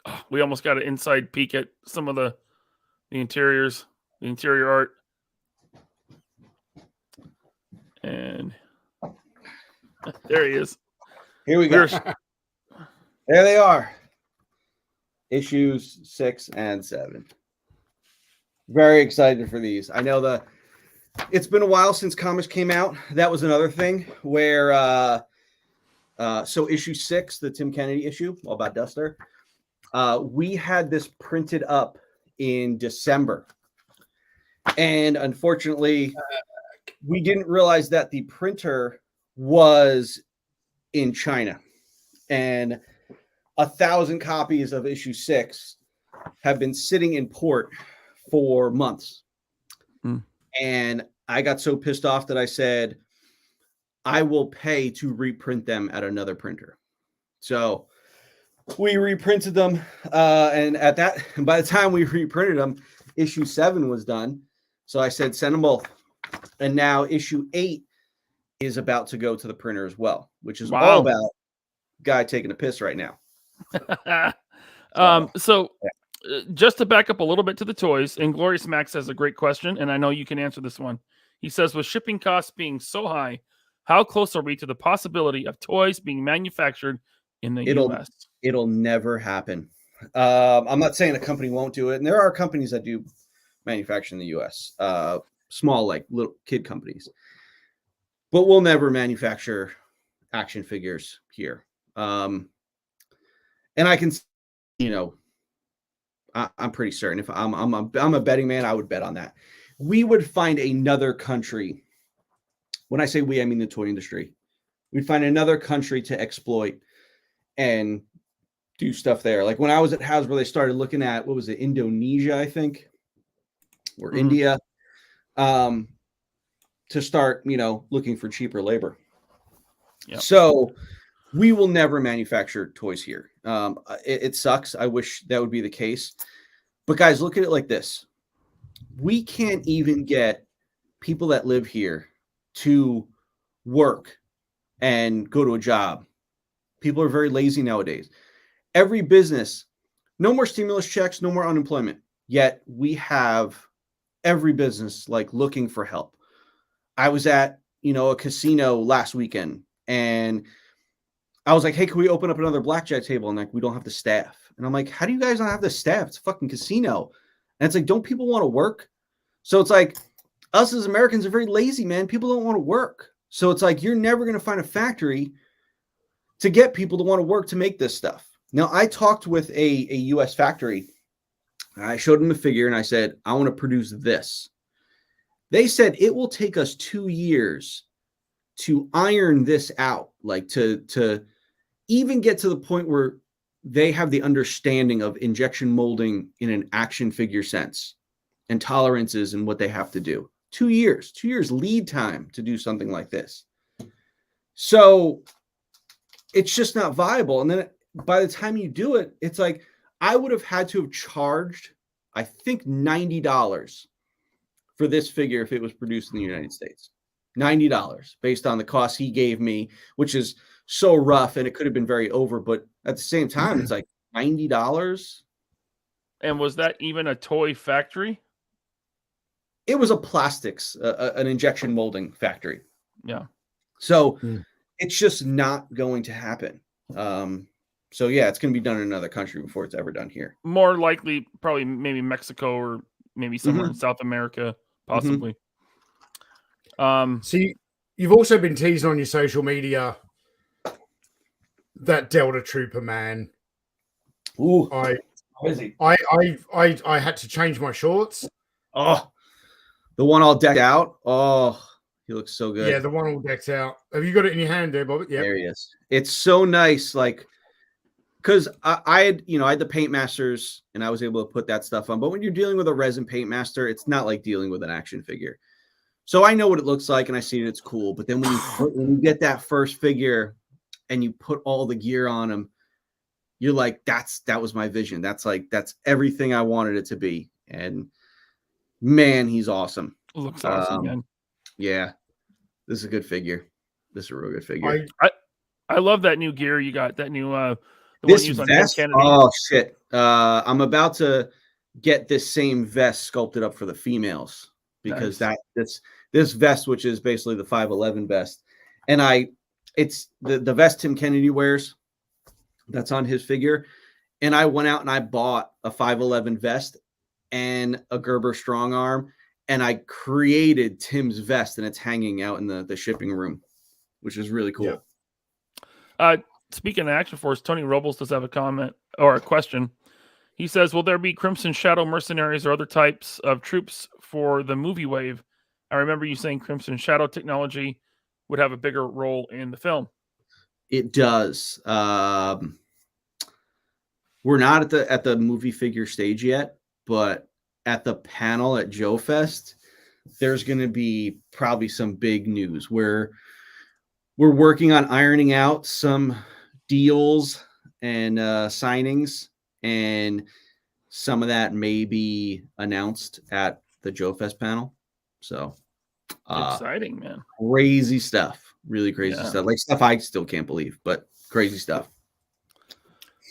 Oh, we almost got an inside peek at some of the interiors, the interior art. And there he is. Here we go. There they are. Issues 6 and 7. Very excited for these. I know it's been a while since comics came out. That was another thing where So issue 6, the Tim Kennedy issue, all about Duster. We had this printed up in December. And unfortunately, we didn't realize that the printer was in China. And 1,000 copies of issue 6 have been sitting in port for months. And I got so pissed off that I said, I will pay to reprint them at another printer. So we reprinted them. And by the time we reprinted them, issue 7 was done. So I said, send them both. And now issue 8 is about to go to the printer as well, which is all about guy taking a piss right now. Just to back up a little bit to the toys, Inglorious Max has a great question, and I know you can answer this one. He says, with shipping costs being so high, how close are we to the possibility of toys being manufactured in the U.S.? It'll never happen. I'm not saying a company won't do it, and there are companies that do manufacture in the U.S., small, like little kid companies. But we'll never manufacture action figures here. And I can, I'm pretty certain if I'm a betting man, I would bet on that. We would find another country. When I say we, I mean the toy industry. We'd find another country to exploit and do stuff there. Like when I was at Hasbro, they started looking at, what was it, Indonesia, I think, or India, to start, looking for cheaper labor. Yep. So we will never manufacture toys here. It sucks. I wish that would be the case. But guys, look at it like this. We can't even get people that live here to work and go to a job. People are very lazy nowadays. Every business, no more stimulus checks, no more unemployment. Yet we have every business like looking for help. I was at, a casino last weekend and I was like, hey, can we open up another blackjack table? And like, we don't have the staff. And I'm like, how do you guys not have the staff? It's a fucking casino. And it's like, don't people want to work? So it's like, us as Americans are very lazy, man. People don't want to work. So it's like, you're never going to find a factory to get people to want to work to make this stuff. Now, I talked with a U.S. factory. I showed them a figure and I said, I want to produce this. They said it will take us 2 years to iron this out, like to even get to the point where they have the understanding of injection molding in an action figure sense and tolerances and what they have to do. 2 years lead time to do something like this. So it's just not viable. And then by the time you do it, it's like, I would have had to have charged, I think, $90 for this figure if it was produced in the United States. $90 based on the cost he gave me, which is so rough and it could have been very over. But at the same time, it's like $90. And was that even a toy factory? It was a plastics, an injection molding factory. Yeah. So it's just not going to happen. So yeah, it's going to be done in another country before it's ever done here. More likely, probably maybe Mexico or maybe somewhere in South America, possibly. See, you've also been teasing on your social media that Delta Trooper man. Ooh, I had to change my shorts. Oh, the one all decked out. Oh, he looks so good. Yeah, the one all decked out. Have you got it in your hand there, Bob? Yeah, there he is. It's so nice, like, because I had the Paint Masters and I was able to put that stuff on. But when you're dealing with a resin Paint Master, it's not like dealing with an action figure. So I know what it looks like and I see that it's cool. But then when you get that first figure and you put all the gear on him, you're like, that was my vision. That's everything I wanted it to be. And man, he's awesome. It looks awesome, man. Yeah, this is a good figure. This is a real good figure. I love that new gear you got. That new this vest. Oh shit! I'm about to get this same vest sculpted up for the females because this vest, which is basically the 5'11" vest, and it's the vest Tim Kennedy wears. That's on his figure, and I went out and I bought a 5'11" vest and a Gerber strong arm, and I created Tim's vest, and it's hanging out in the shipping room, which is really cool. Speaking of Action Force, Tony Robles does have a comment or a question. He says, will there be Crimson Shadow mercenaries or other types of troops for the movie wave? I remember you saying Crimson Shadow technology would have a bigger role in the film. It does. We're not at the movie figure stage yet, but at the panel at JoeFest, there's going to be probably some big news where we're working on ironing out some deals and signings, and some of that may be announced at the JoeFest panel. So exciting, man. Crazy stuff. Really crazy stuff. Like stuff I still can't believe, but crazy stuff.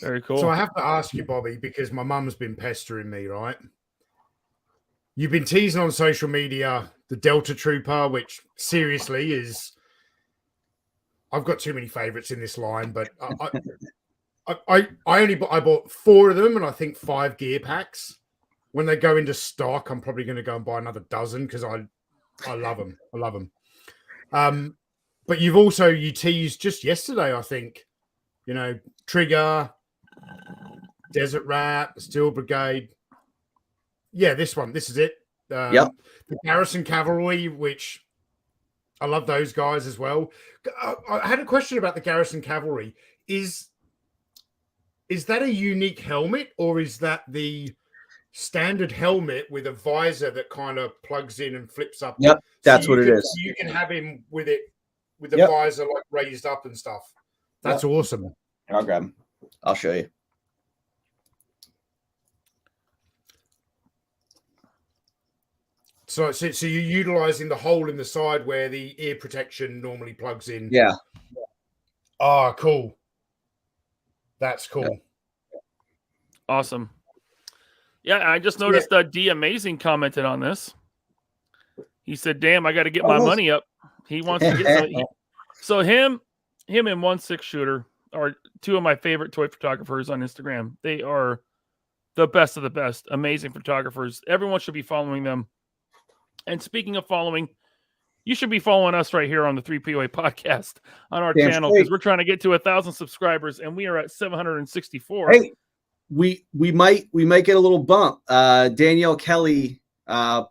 Very cool. So I have to ask you, Bobby, because my mum's been pestering me, right? You've been teasing on social media the Delta Trooper, which seriously is... I've got too many favorites in this line, but I bought 4 of them, and I think 5 gear packs. When they go into stock, I'm probably going to go and buy another dozen because I love them. I love them. But you teased just yesterday, I think, Trigger, Desert Rat, Steel Brigade. Yeah, this is it. Yep. The Garrison Cavalry, which I love those guys as well. I had a question about the Garrison Cavalry. Is that a unique helmet, or is that the standard helmet with a visor that kind of plugs in and flips up? Yep, that's what it is. You can have him with the visor like raised up and stuff. That's awesome. I'll grab him. I'll show you. So you're utilizing the hole in the side where the ear protection normally plugs in. Yeah. Oh, cool. That's cool. Yeah. Awesome. Yeah, I just noticed that D Amazing commented on this. He said, "Damn, I got to get my money up." He wants to get some. So him and 1/6 Shooter are 2 of my favorite toy photographers on Instagram. They are the best of the best. Amazing photographers. Everyone should be following them. And speaking of following, you should be following us right here on the 3POA podcast on our channel, because we're trying to get to 1,000 subscribers, and we are at 764. Hey, we might get a little bump. Danielle Kelly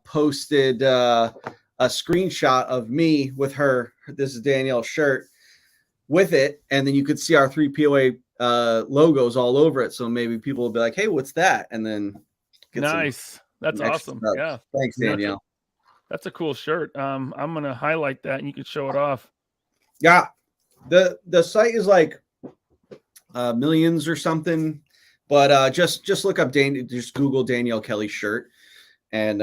posted a screenshot of me with her. This is Danielle's shirt with it, and then you could see our 3POA logos all over it. So maybe people will be like, "Hey, what's that?" And then nice. That's awesome. Stuff. Yeah. Thanks, Danielle. That's a cool shirt. I'm gonna highlight that, and you can show it off. Yeah, the site is like millions or something, but just look up just Google Danielle Kelly shirt, and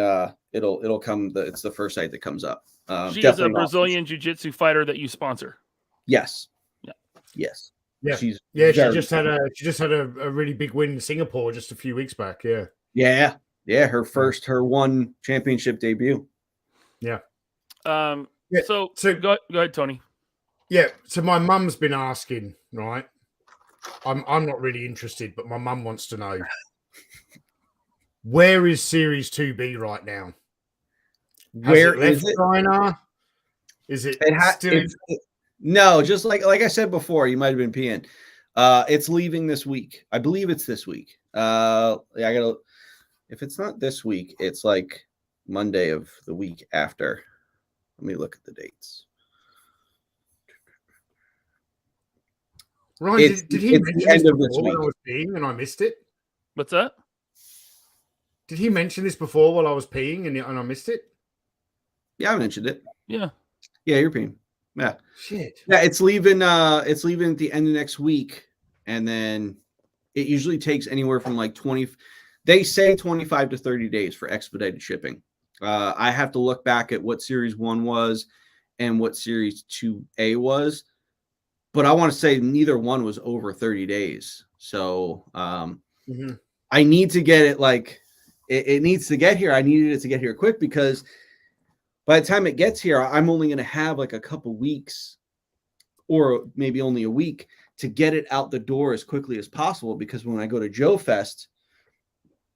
it'll come. It's the first site that comes up. She is a Brazilian jiu-jitsu fighter that you sponsor. Yes. Yeah. Yes. Yeah. She just had a really big win in Singapore just a few weeks back. Yeah. Yeah. Yeah. Her one championship debut. Yeah. So go ahead, Tony. Yeah. So my mum's been asking, right? I'm not really interested, but my mum wants to know, where is Series 2B right now? Where is it? China? Is it? No, just like I said before, you might have been peeing. It's leaving this week. I believe it's this week. If it's not this week, it's like Monday of the week after. Let me look at the dates. Ryan, did he mention this before when I was peeing and I missed it? What's that? Did he mention this before while I was peeing and I missed it? Yeah, I mentioned it. Yeah. Yeah, you're peeing. Yeah. Shit. Yeah, it's leaving at the end of next week, and then it usually takes anywhere from like 25 to 30 days for expedited shipping. I have to look back at what Series 1 was and what Series 2A was, but I want to say neither one was over 30 days. So I need to get it it needs to get here. I needed it to get here quick, because by the time it gets here, I'm only going to have like a couple weeks or maybe only a week to get it out the door as quickly as possible, because when I go to JoeFest,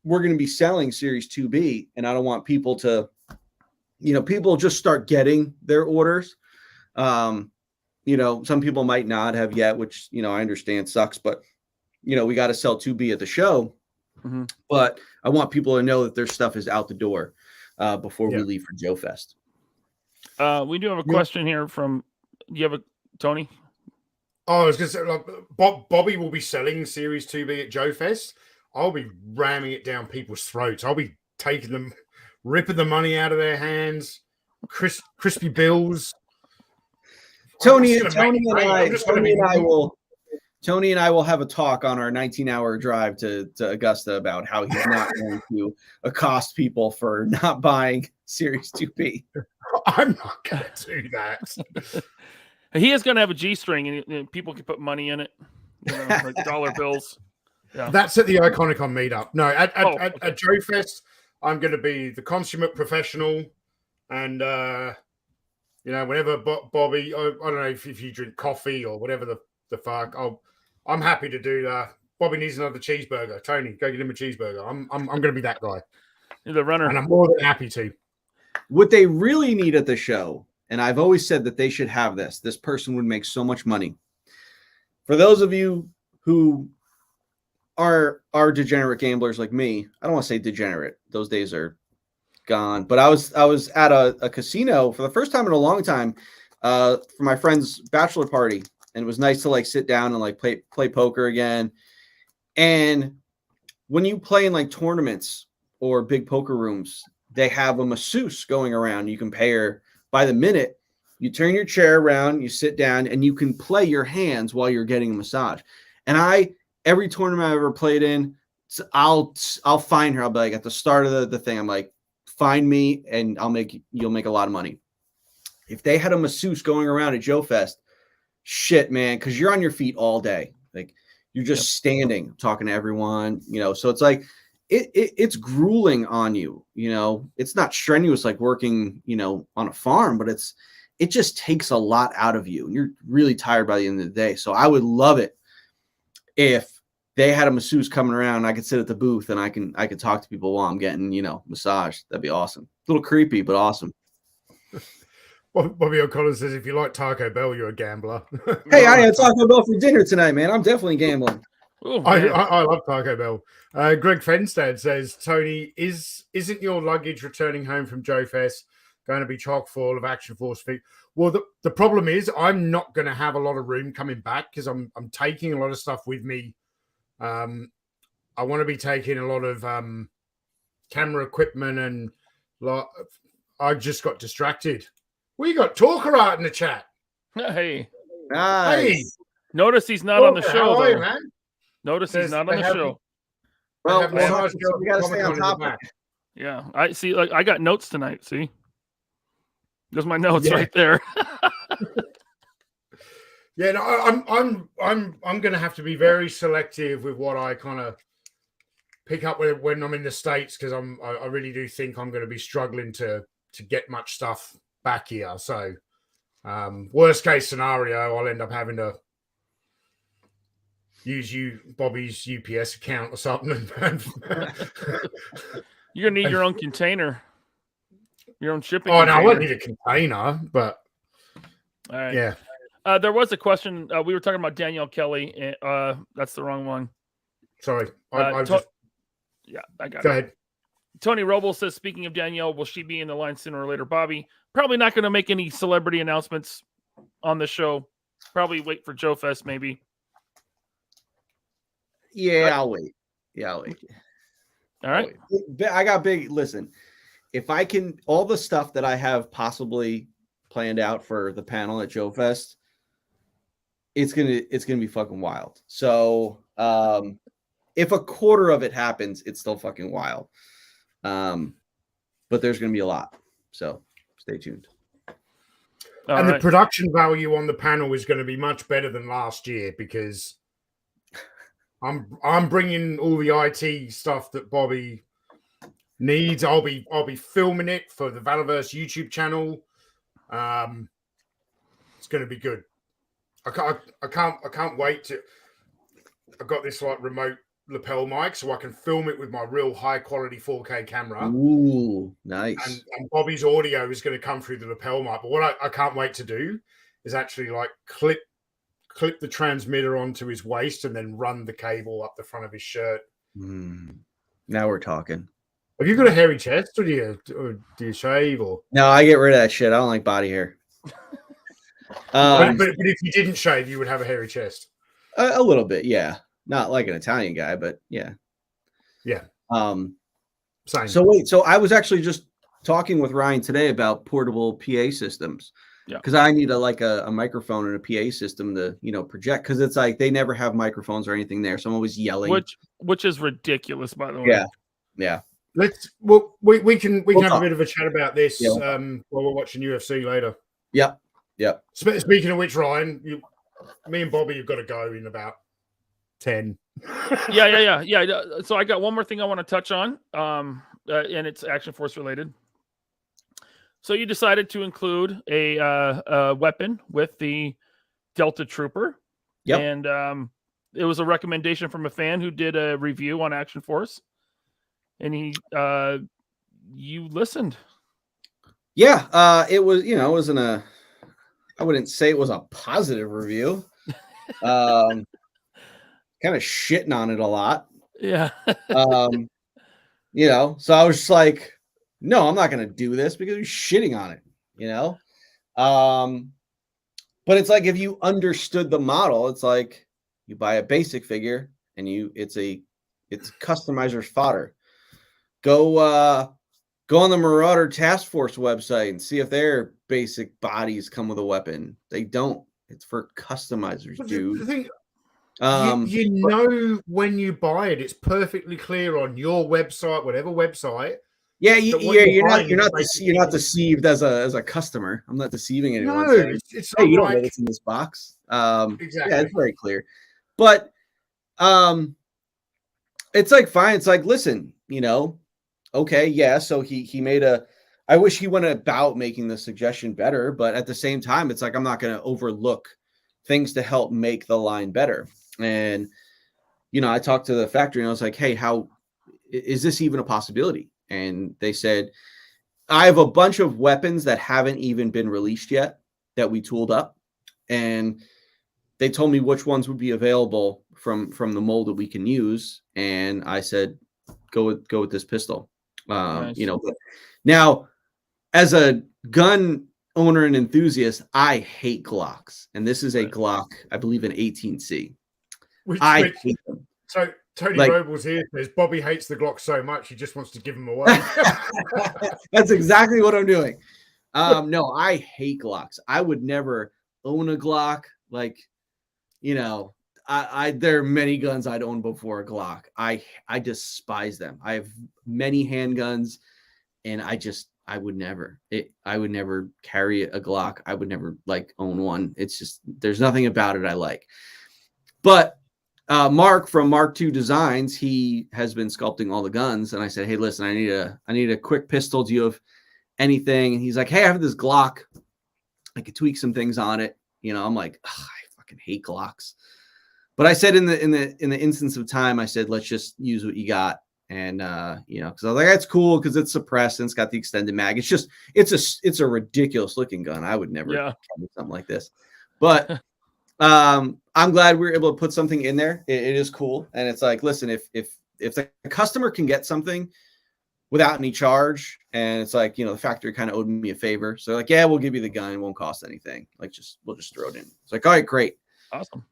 we're going to be selling Series 2B, and I don't want people to, people just start getting their orders. some people might not have yet, which, I understand sucks, but, we got to sell 2B at the show. Mm-hmm. But I want people to know that their stuff is out the door before we leave for JoeFest. We do have a question here from, do you have a, Tony? Oh, I was going to say, Bobby will be selling Series 2B at JoeFest. I'll be ramming it down people's throats. I'll be taking them, ripping the money out of their hands, crispy bills. Tony and I will have a talk on our 19-hour drive to Augusta about how he's not going to accost people for not buying Series 2B. I'm not going to do that. He is going to have a G-string, and people can put money in it, like dollar bills. Yeah. That's at the Iconicon meetup. No, at JoeFest, I'm going to be the consummate professional, and whenever Bobby, I don't know if you drink coffee or whatever the fuck, I'm happy to do that. Bobby needs another cheeseburger. Tony, go get him a cheeseburger. I'm going to be that guy. You're the runner, and I'm more than happy to. What they really need at the show, and I've always said that they should have this. This person would make so much money. For those of you who are degenerate gamblers like me, I don't want to say degenerate. Those days are gone. But I was at a casino for the first time in a long time for my friend's bachelor party, and it was nice to sit down and play poker again. And when you play in tournaments or big poker rooms, they have a masseuse going around. You can pay her by the minute. You turn your chair around, you sit down, and you can play your hands while you're getting a massage. And every tournament I've ever played in, I'll find her. I'll be at the start of the thing, I'm like, find me and you'll make a lot of money. If they had a masseuse going around at JoeFest, shit, man, because you're on your feet all day. You're just standing, talking to everyone, so it's it's grueling on you, it's not strenuous like working, on a farm, but it just takes a lot out of you and you're really tired by the end of the day. So I would love it if they had a masseuse coming around and I could sit at the booth and I could talk to people while I'm getting, massage. That'd be awesome. A little creepy, but awesome. Bobby O'Connor says, if you like Taco Bell, you're a gambler. Hey, I had Taco Bell for dinner tonight, man. I'm definitely gambling. Ooh, I love Taco Bell. Greg Fenstad says, Tony, isn't your luggage returning home from JoeFest going to be chock full of Action Force feet? Well, the problem is I'm not going to have a lot of room coming back because I'm taking a lot of stuff with me. I want to be taking a lot of camera equipment and I just got distracted. We got Talker Art in the chat. Hey. Nice. Hey. Notice he's not on the show, How are you, though. man? Notice he's not on the show. Well, we got to stay on top of it. Yeah, I see. I got notes tonight. See, there's my notes right there. Yeah, no, I'm going to have to be very selective with what I kind of pick up when I'm in the States because I really do think I'm going to be struggling to get much stuff back here. So, worst case scenario, I'll end up having to use Bobby's UPS account or something. You're gonna need your own container, your own shipping. Oh, no, I won't need a container, but all right. Yeah. There was a question. We were talking about Danielle Kelly. That's the wrong one. Sorry. I got it. Go ahead. Tony Robles says, speaking of Danielle, will she be in the line sooner or later? Bobby, probably not going to make any celebrity announcements on the show. Probably wait for JoeFest, maybe. Yeah, I'll wait. All right. I got big. Listen, if I can, all the stuff that I have possibly planned out for the panel at JoeFest, it's gonna be fucking wild. So, if a quarter of it happens, it's still fucking wild. But there's gonna be a lot. So stay tuned. The production value on the panel is going to be much better than last year because I'm bringing all the IT stuff that Bobby needs. I'll be filming it for the Valaverse YouTube channel. It's going to be good. I can't wait to. I've got this remote lapel mic, so I can film it with my real high quality 4K camera. Ooh, nice. And Bobby's audio is going to come through the lapel mic. But what I can't wait to do is actually like clip the transmitter onto his waist and then run the cable up the front of his shirt. Now we're talking. Have you got a hairy chest, or do you shave? Or No, I get rid of that shit. I don't like body hair. but if you didn't shave, you would have a hairy chest. A little bit, yeah. Not like an Italian guy, but yeah. Yeah. Same. So wait, so I was actually just talking with Ryan today about portable PA systems. Yeah. Because I need a microphone and a PA system to, project, because it's like they never have microphones or anything there. So I'm always yelling. Which is ridiculous, by the way. Yeah. Yeah. We can have a bit of a chat about this while we're watching UFC later. Yep. Yep. Speaking of which, Ryan, me and Bobby have got to go in about 10. Yeah. So I got one more thing I want to touch on, and it's Action Force related. So you decided to include a weapon with the Delta Trooper. Yep. And it was a recommendation from a fan who did a review on Action Force. And you listened. Yeah. It was, it wasn't I wouldn't say it was a positive review. Kind of shitting on it a lot. Yeah. So I was just like, no, I'm not going to do this because you're shitting on it, but it's like, if you understood the model, it's like you buy a basic figure and it's customizer's fodder. Go on the Marauder Task Force website and see if their basic bodies come with a weapon. They don't. It's for customizers, dude. The thing, when you buy it, it's perfectly clear on your website, whatever website. Yeah, you're not deceived as a customer. I'm not deceiving anyone. No, it's hey, you don't like... know what's in this box. Exactly. Yeah, it's very clear. But it's like, fine. It's like, listen, okay, yeah. So he made I wish he went about making the suggestion better, but at the same time, it's like, I'm not going to overlook things to help make the line better. And I talked to the factory and I was like, hey, how is this even a possibility? And they said, I have a bunch of weapons that haven't even been released yet that we tooled up. And they told me which ones would be available from the mold that we can use. And I said, go with this pistol. Nice. But now, as a gun owner and enthusiast, I hate Glocks. And this is a Glock, I believe, an 18C. I hate them. So Tony Robles here says Bobby hates the Glock so much he just wants to give them away. That's exactly what I'm doing. No, I hate Glocks. I would never own a Glock. There are many guns I'd own before a Glock. I despise them. I have many handguns, and I would never carry a Glock. I would never own one. It's just, there's nothing about it I like. But Mark from Mark II Designs, he has been sculpting all the guns, and I said, hey, listen, I need a quick pistol. Do you have anything? And he's like, hey, I have this Glock. I could tweak some things on it. I'm like, I fucking hate Glocks. But I said in the instance of time, I said, let's just use what you got. And because I was like, that's cool because it's suppressed and it's got the extended mag. It's just it's a ridiculous looking gun. I would never do something like this. But I'm glad we were able to put something in there. It is cool. And it's like, listen, if the customer can get something without any charge, and it's like, the factory kind of owed me a favor. So like, yeah, we'll give you the gun. It won't cost anything. We'll just throw it in. It's like, all right, great. Awesome.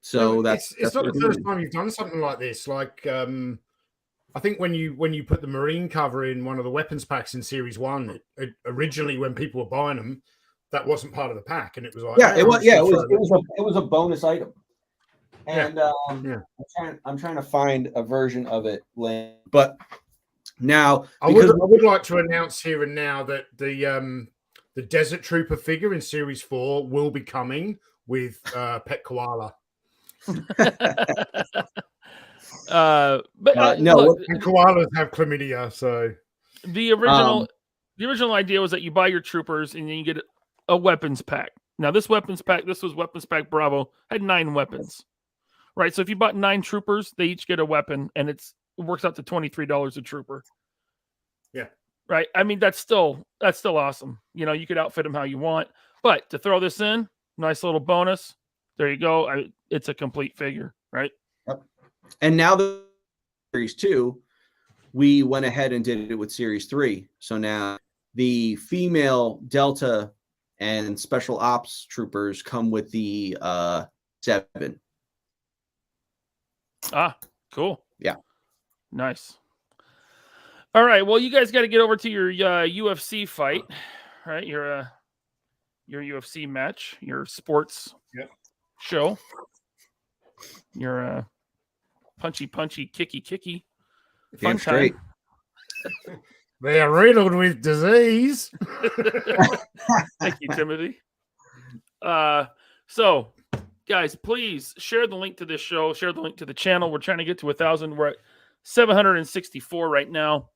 So it's not the first time you've done something like this. Like, I think when you put the Marine cover in one of the weapons packs in Series 1, originally when people were buying them, that wasn't part of the pack, and it was like, it was a bonus item. And I'm trying to find a version of it, but now I would like to announce here and now that the Desert Trooper figure in Series 4 will be coming with pet koala. Look, and koalas have chlamydia, so the original idea was that you buy your troopers and then you get a weapons pack. Now this weapons pack Bravo, had 9 weapons, right? So if you bought 9 troopers, they each get a weapon, and it works out to $23 a trooper. Yeah. Right. I mean, that's still awesome. You know, you could outfit them how you want, but to throw this in, nice little bonus. There you go. It's a complete figure, right? Yep. And now the Series 2, we went ahead and did it with Series 3. So now the female Delta and Special Ops troopers come with the 7. Ah, cool. Yeah. Nice. All right. Well, you guys got to get over to your UFC fight, right? Your UFC match, your sports show, your punchy, kicky. Fun straight. time. They are riddled with disease. Thank you, Timothy. So, guys, please share the link to this show. Share the link to the channel. We're trying to get to 1,000. We're at 764 right now.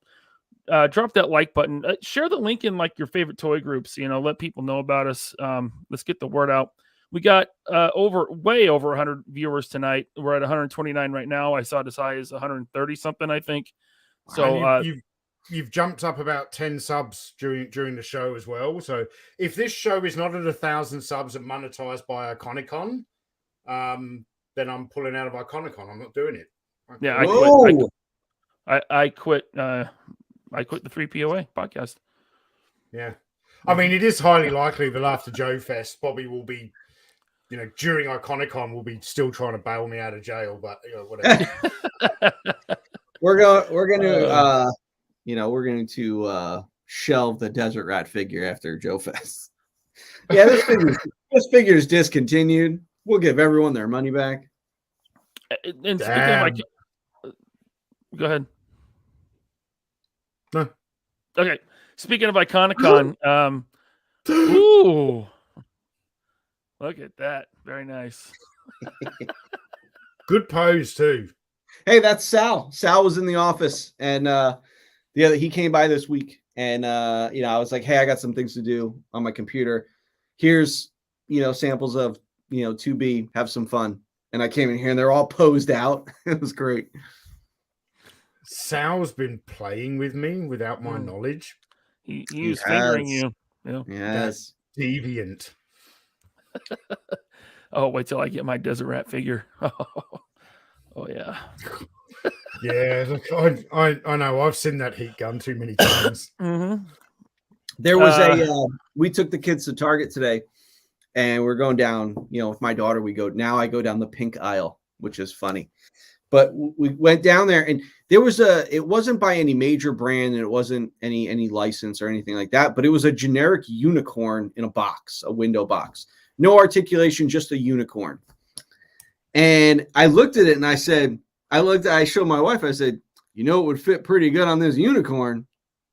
Drop that like button. Share the link in like your favorite toy groups. You know, let people know about us. Let's get the word out. We got way over 100 viewers tonight. We're at 129 right now. I saw it as high as 130 something, I think. So you've jumped up about 10 subs during the show as well. So if this show is not at 1,000 subs and monetized by Iconicon, then I'm pulling out of Iconicon. I'm not doing it. Yeah, I quit. I quit the 3POA podcast. Yeah. I mean, it is highly likely that after JoeFest, Bobby will be, you know, during Iconicon, will be still trying to bail me out of jail, but you know, whatever. We're going to shelve the Desert Rat figure after JoeFest. Yeah, this figure is discontinued. We'll give everyone their money back. And speaking of, go ahead. No. Okay. Speaking of Iconicon, ooh, look at that. Very nice. Good pose too. Hey, that's Sal. Sal was in the office, and he came by this week, and I was like, hey, I got some things to do on my computer. Here's samples of 2B. Have some fun. And I came in here, and they're all posed out. It was great. Sal's been playing with me without my knowledge. He was fingering you. Yeah. Yes. That's deviant. Oh, wait till I get my Desert Rat figure. Oh yeah. Yeah, look, I know. I've seen that heat gun too many times. Mm-hmm. There was we took the kids to Target today, and we're going down, with my daughter, I go down the pink aisle, which is funny. But we went down there, and it wasn't by any major brand, and it wasn't any license or anything like that, but it was a generic unicorn in a box, a window box. No articulation, just a unicorn. And I looked at it and I said, I showed my wife, I said, it would fit pretty good on this unicorn,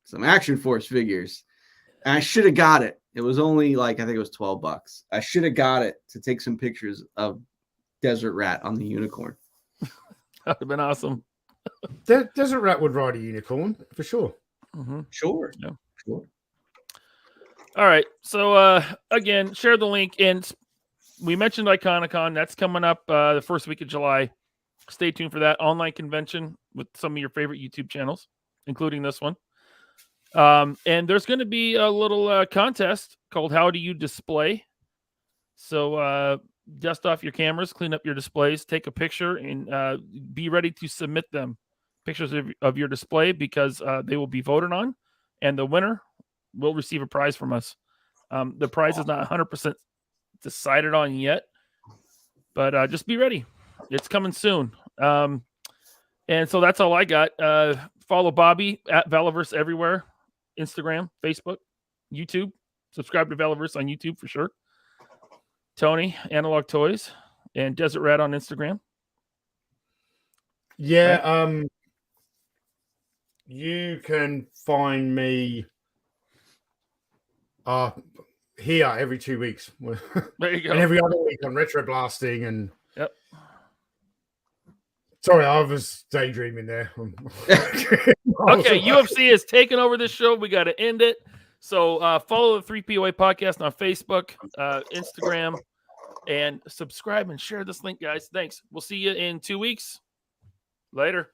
some Action Force figures. And I should have got it. It was only I think it was $12. I should have got it to take some pictures of Desert Rat on the unicorn. That would have been awesome. Desert Rat would ride a unicorn for sure. Mm-hmm. Sure. Yeah. Sure. All right. So again, share the link. And we mentioned Iconicon. That's coming up the first week of July. Stay tuned for that online convention with some of your favorite YouTube channels, including this one. And there's going to be a little contest called How Do You Display? So dust off your cameras, clean up your displays, take a picture, and be ready to submit them. Pictures of your display, because they will be voted on, and the winner will receive a prize from us. The prize is not 100% decided on yet, but just be ready. It's coming soon. And so that's all I got. Follow Bobby at Valiverse everywhere. Instagram, Facebook, YouTube. Subscribe to Valiverse on YouTube for sure. Tony, Analog Toys, and Desert Rat on Instagram. Yeah, you can find me here every 2 weeks. There you go. And every other week on Retro Blasting. And yep. Sorry, I was daydreaming there. Okay, UFC has taken over this show. We got to end it. So follow the 3POA podcast on Facebook, Instagram, and subscribe and share this link, guys. Thanks. We'll see you in 2 weeks. Later.